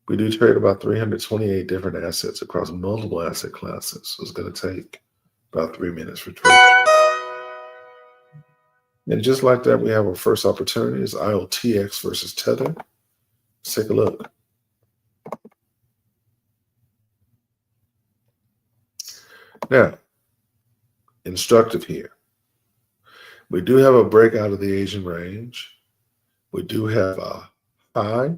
We do trade about 328 different assets across multiple asset classes. So it's going to take about 3 minutes for trade. And just like that, we have our first opportunity is IOTX versus Tether. Let's take a look. Now, instructive here. We do have a breakout of the Asian range. We do have a high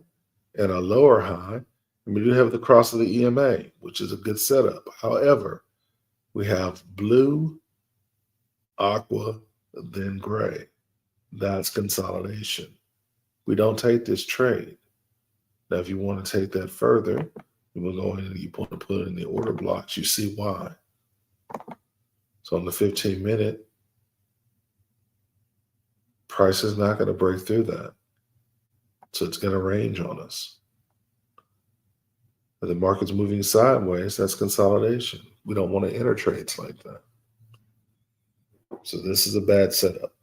and a lower high. And we do have the cross of the EMA, which is a good setup. However, we have blue, aqua, then gray. That's consolidation. We don't take this trade. Now, if you want to take that further, you will go in and you want to put it in the order blocks. You see why. So on the 15-minute, price is not going to break through that. So it's going to range on us. If the market's moving sideways, that's consolidation. We don't want to enter trades like that. So this is a bad setup.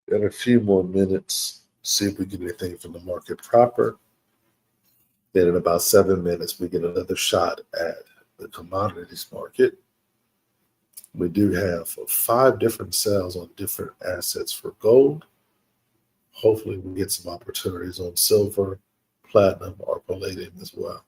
Got a few more minutes. See if we get anything from the market proper. Then in about 7 minutes, we get another shot at the commodities market. We do have 5 different sales on different assets for gold. Hopefully we get some opportunities on silver, platinum, or palladium as well.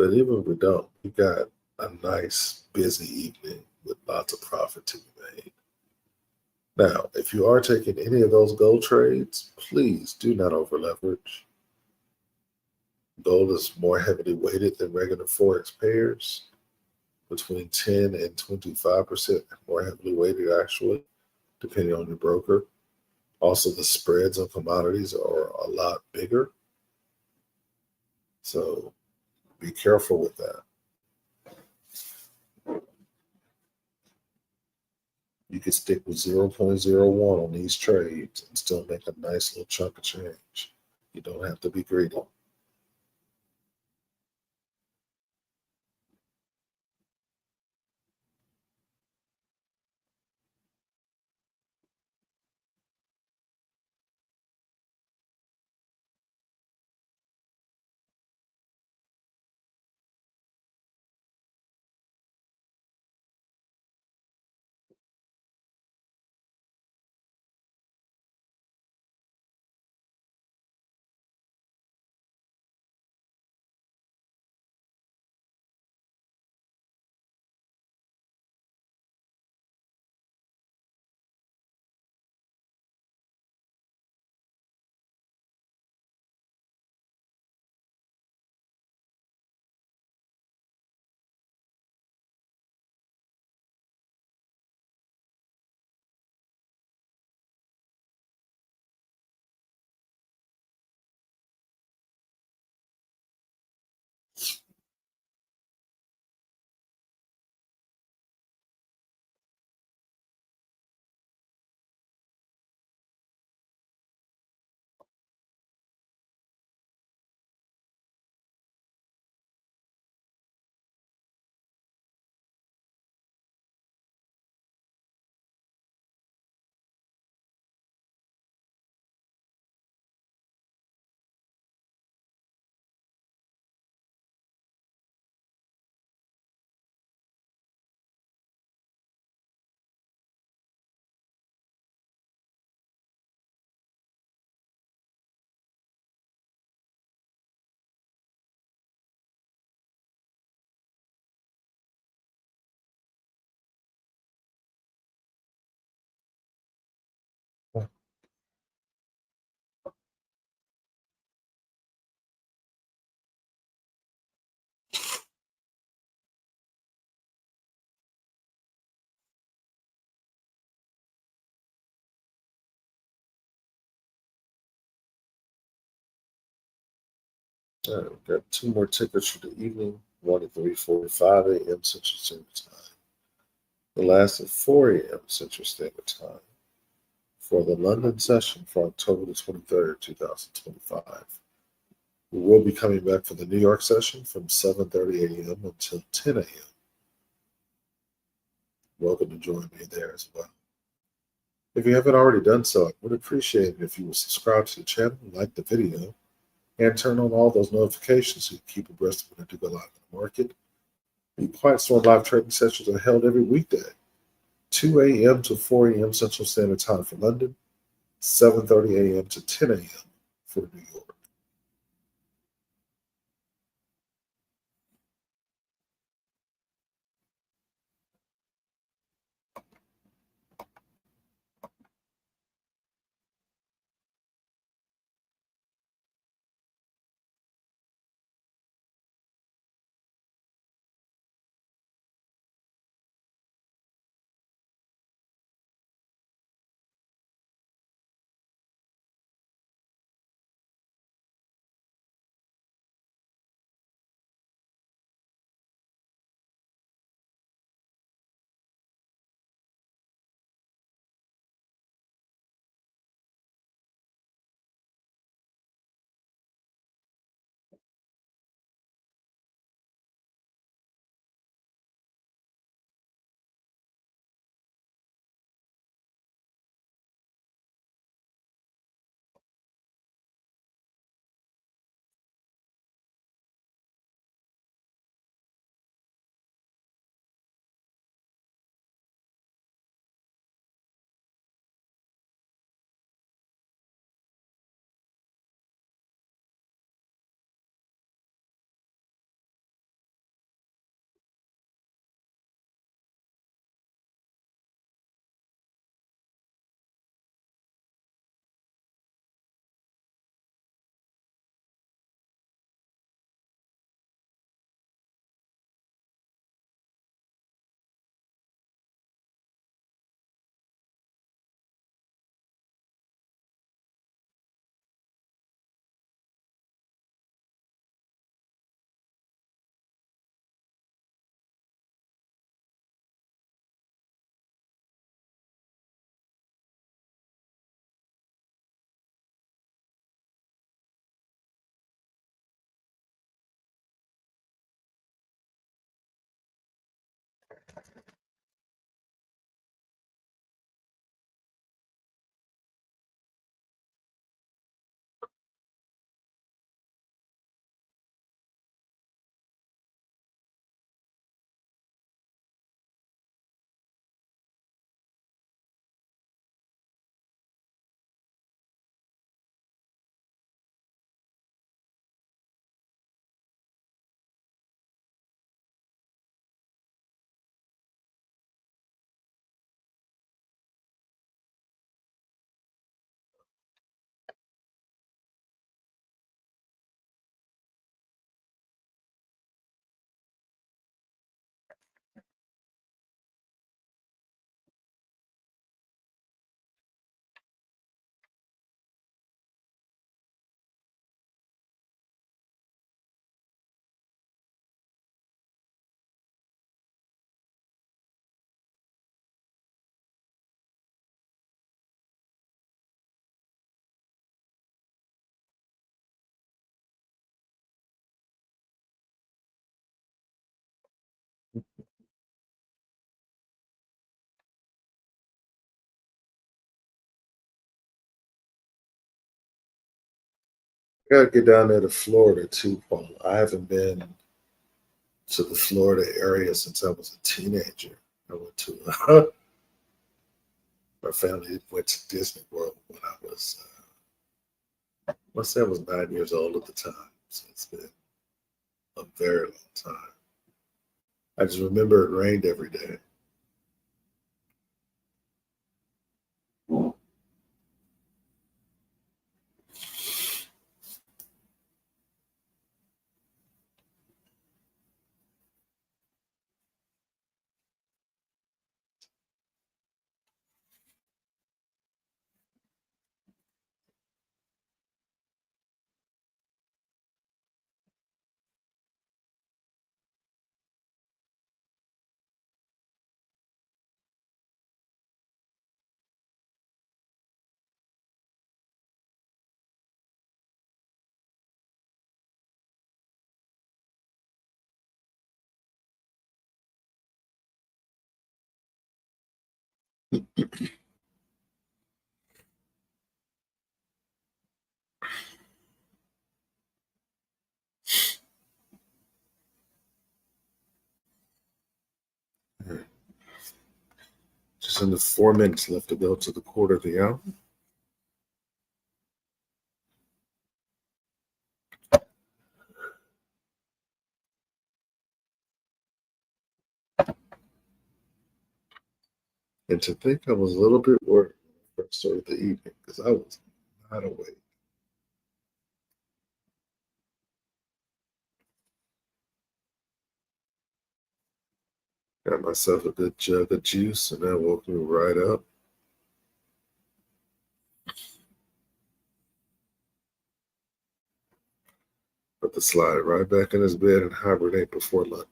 But even if we don't, we got a nice busy evening with lots of profit to be made. Now, if you are taking any of those gold trades, please do not over leverage. Gold is more heavily weighted than regular Forex pairs, between 10 and 25% more heavily weighted, actually, depending on your broker. Also, the spreads on commodities are a lot bigger. So be careful with that. You could stick with 0.01 on these trades and still make a nice little chunk of change. You don't have to be greedy. All right, we've got two more tickers for the evening, one at 3:45 a.m. Central Standard Time. The last at 4 a.m. Central Standard Time for the London session for October the 23rd, 2025. We will be coming back for the New York session from 7:30 a.m. until 10 a.m. Welcome to join me there as well. If you haven't already done so, I would appreciate it if you would subscribe to the channel, like the video, and turn on all those notifications so you keep abreast of when I do go live in the market. The Quiet Storm live trading sessions are held every weekday, 2 a.m. to 4 a.m. Central Standard Time for London, 7:30 a.m. to 10 a.m. for New York. gotta get down there to Florida too, Paul. I haven't been to the Florida area since I was a teenager. I went to my family went to Disney World when I was let's say I was 9 years old at the time. So it's been a very long time. I just remember it rained every day. Just under 4 minutes left to go to the quarter of the hour. And to think I was a little bit worried when I first started the evening because I was not awake. Got myself a good jug of juice and that woke me right up. But to slide right back in his bed and hibernate before London.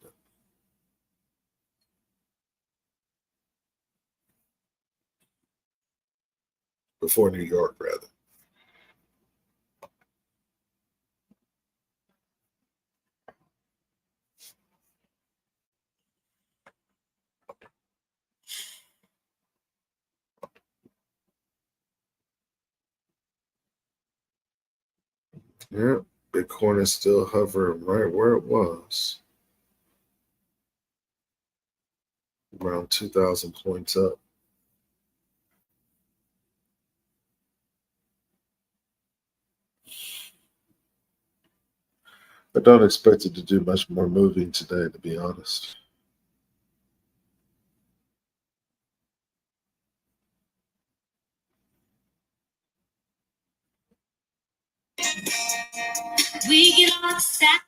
Before New York, rather. Yeah, Bitcoin is still hovering right where it was, around 2,000 points up. I don't expect it to do much more moving today, to be honest. We get on set.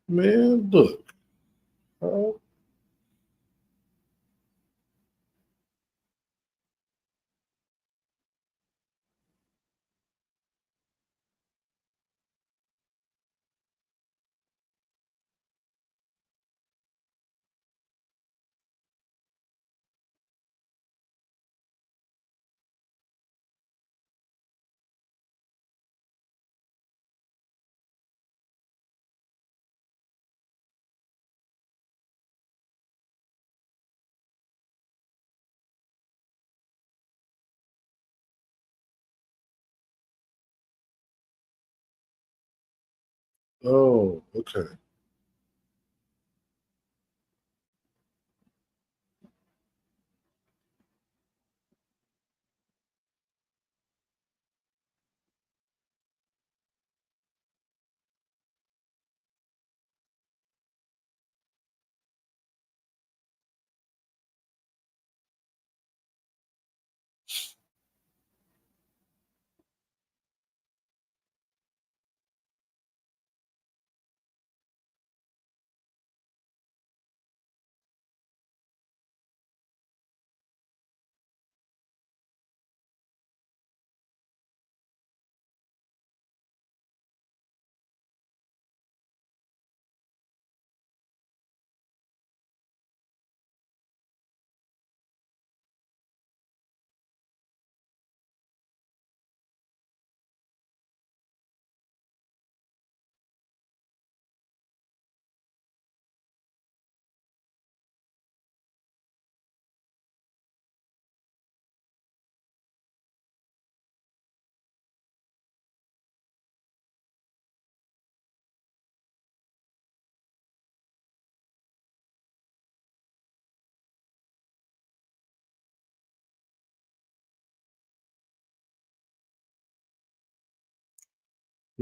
Man, look. Oh, oh, okay.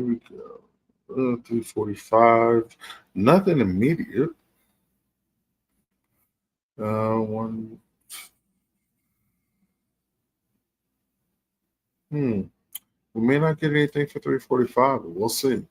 Here we go. 345. Nothing immediate. One. We may not get anything for 345, but we'll see.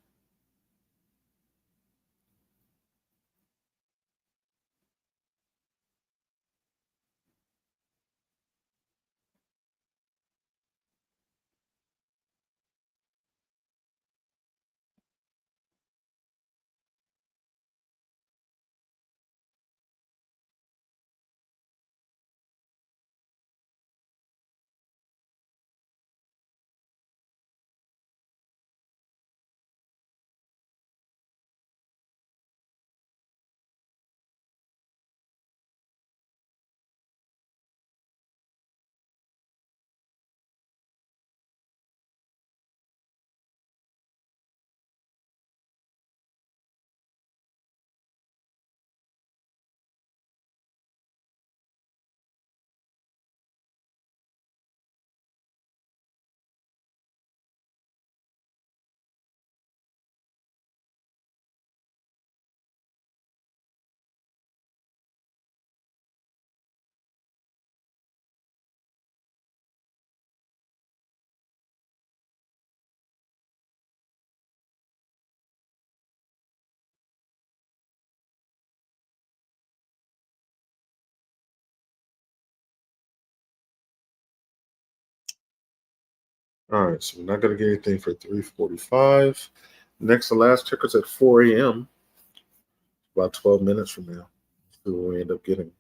All right, so we're not going to get anything for 345. Next and last checker's at 4 a.m., about 12 minutes from now. See what we end up getting.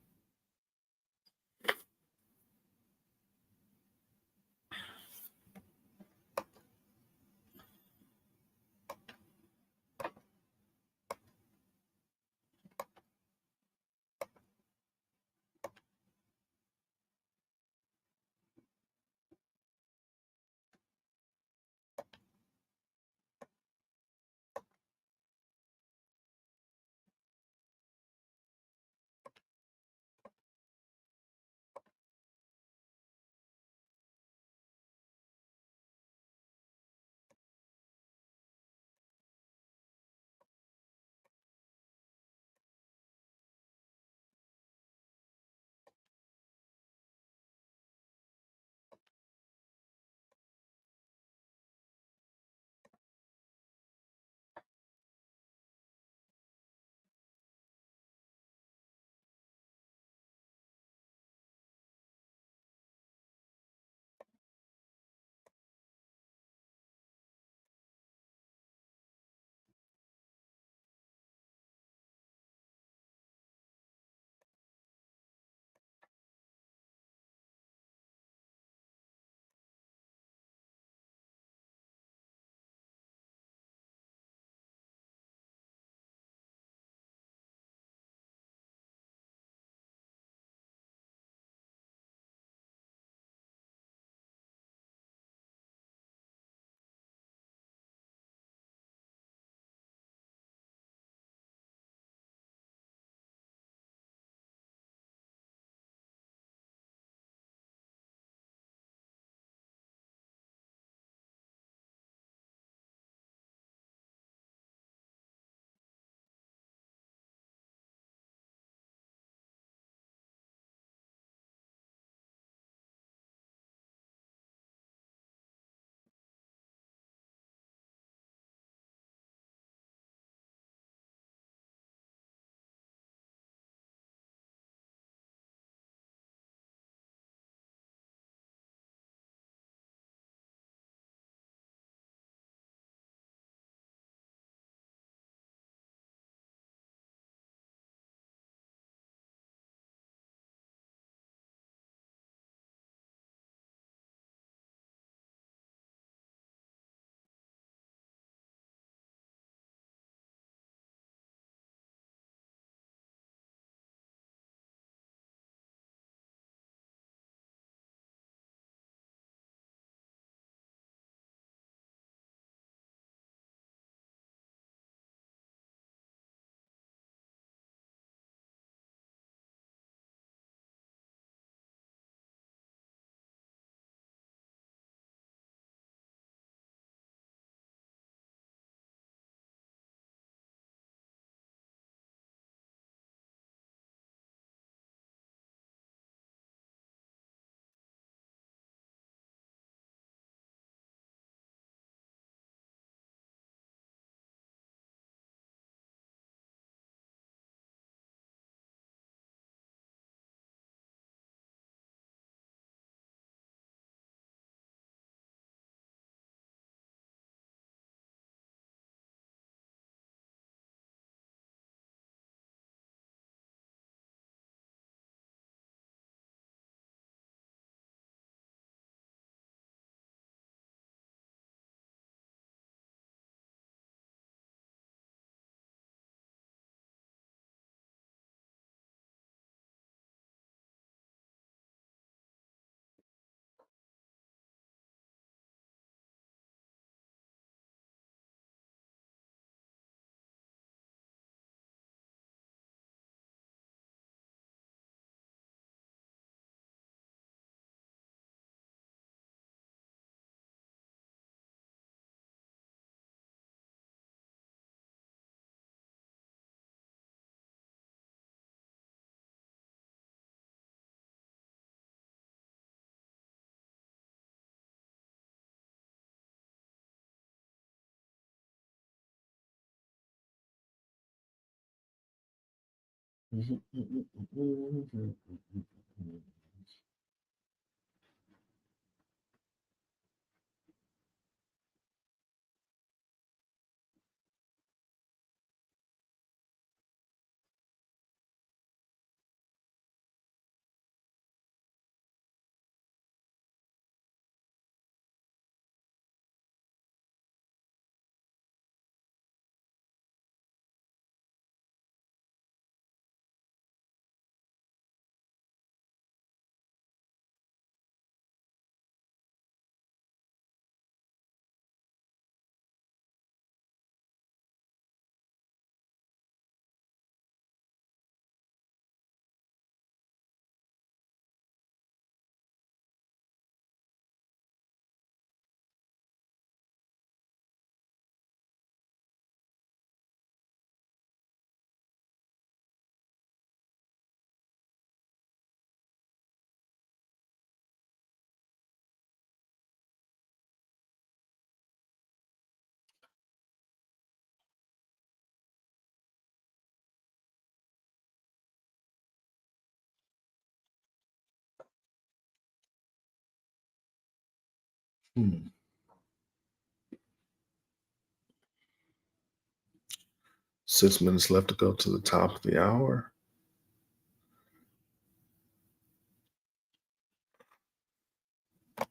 6 minutes left to go to the top of the hour.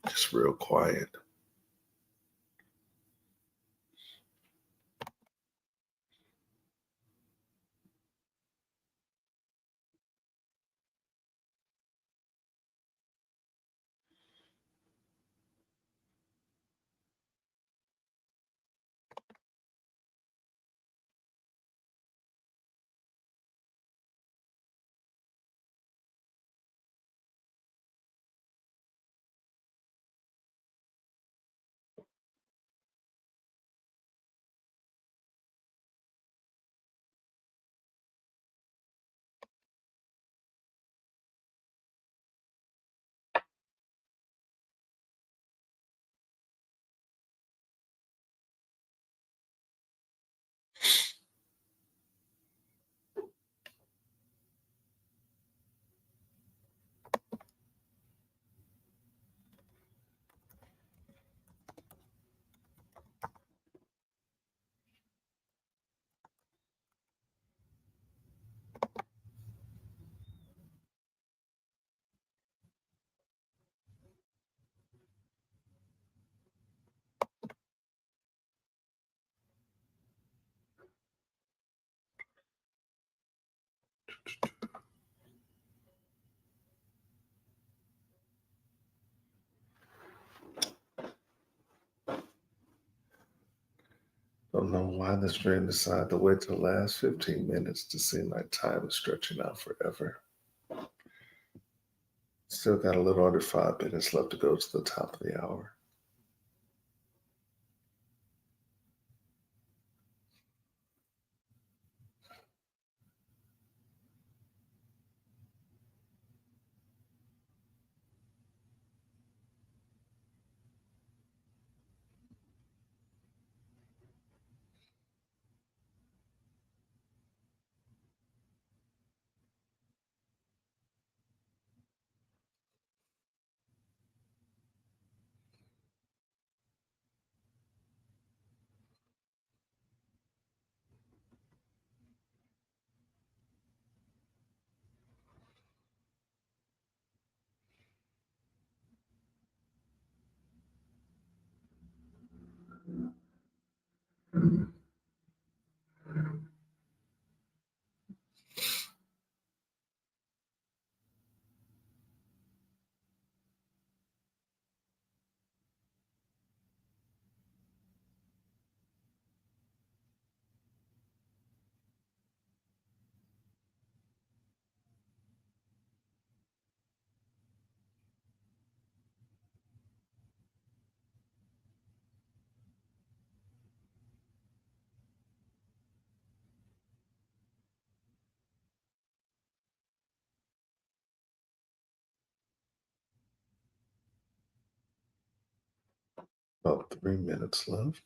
Just real quiet. Don't know why this train decided to wait till the last 15 minutes to seem like time is stretching out forever. Still got a little under 5 minutes left to go to the top of the hour. About 3 minutes left.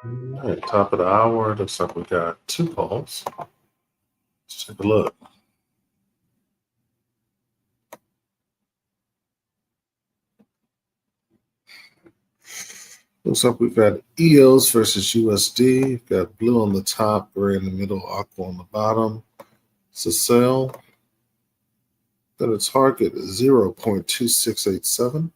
All right, top of the hour. Looks like we got two calls. Let's take a look. Looks like we've got EOS versus USD. We've got blue on the top, gray in the middle, aqua on the bottom. It's a sell. Then a target is 0.2687.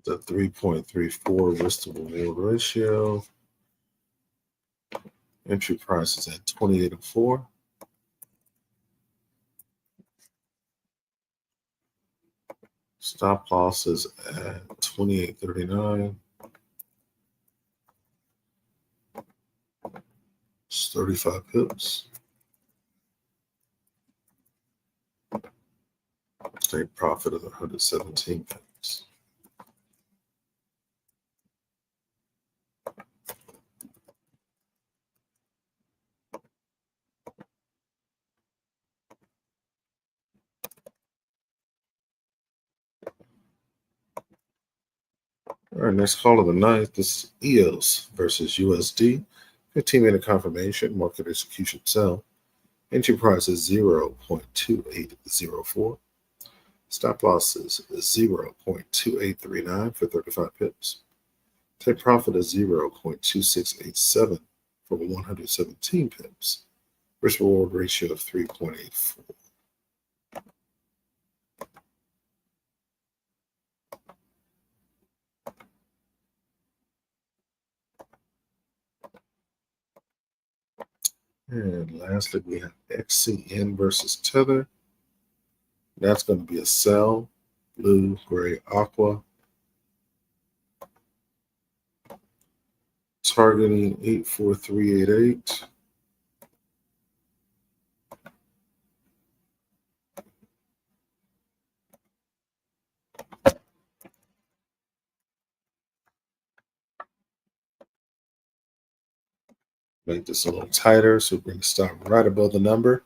The 3.34 risk to reward ratio. Entry price is at 28.04. Stop loss is at 28.39. It's 35 pips. Take profit of 117 pips. All right, next call of the night. This is EOS versus USD. 15-minute confirmation, market execution sell. Entry price is 0.2804. Stop loss is 0.2839 for 35 pips. Take profit is 0.2687 for 117 pips. Risk reward ratio of 3.84. And lastly, we have XCN versus Tether. That's going to be a sell, blue, gray, aqua. Targeting 84388. Make this a little tighter, so we're going to stop right above the number,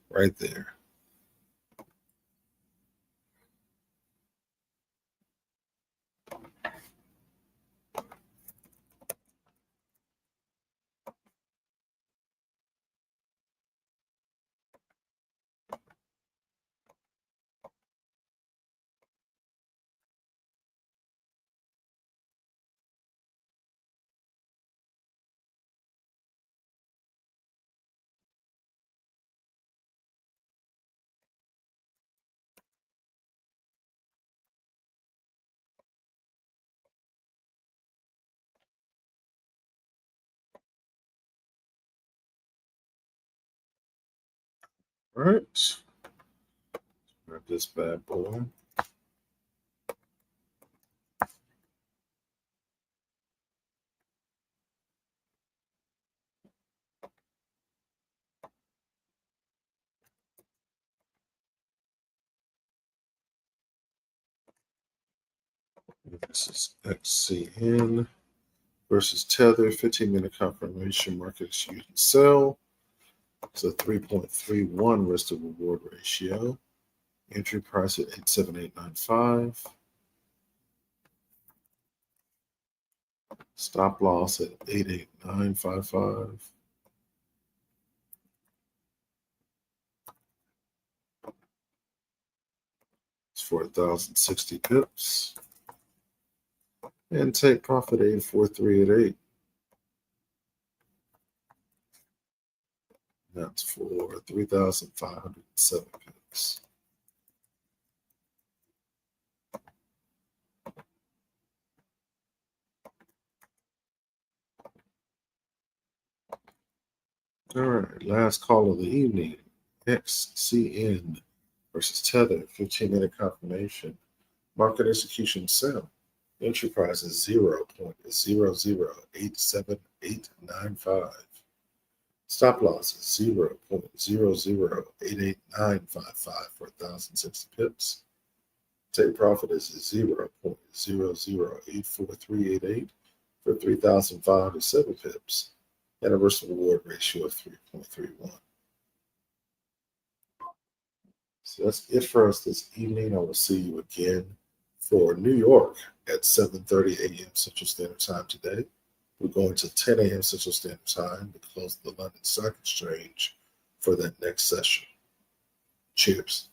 right there. All right. Grab this bad boy. This is XCN versus Tether. 15-minute confirmation, market execution sell. It's a 3.31 risk to reward ratio. Entry price at 87895. Stop loss at 88955. It's for 1,060 pips. And take profit 84388. That's for 3,507 pips. All right, last call of the evening. XCN versus Tether, 15-minute confirmation. Market execution sell. Entry price is 0.0087895. Stop loss is 0.0088955 for 1,060 pips. Take profit is 0.0084388 for 3,507 pips, and a risk reward ratio of 3.31. So that's it for us this evening. I will see you again for New York at 7:30 a.m. Central Standard Time today. We're going to 10 a.m. Central Standard Time to close the London Stock Exchange for that next session. Cheers.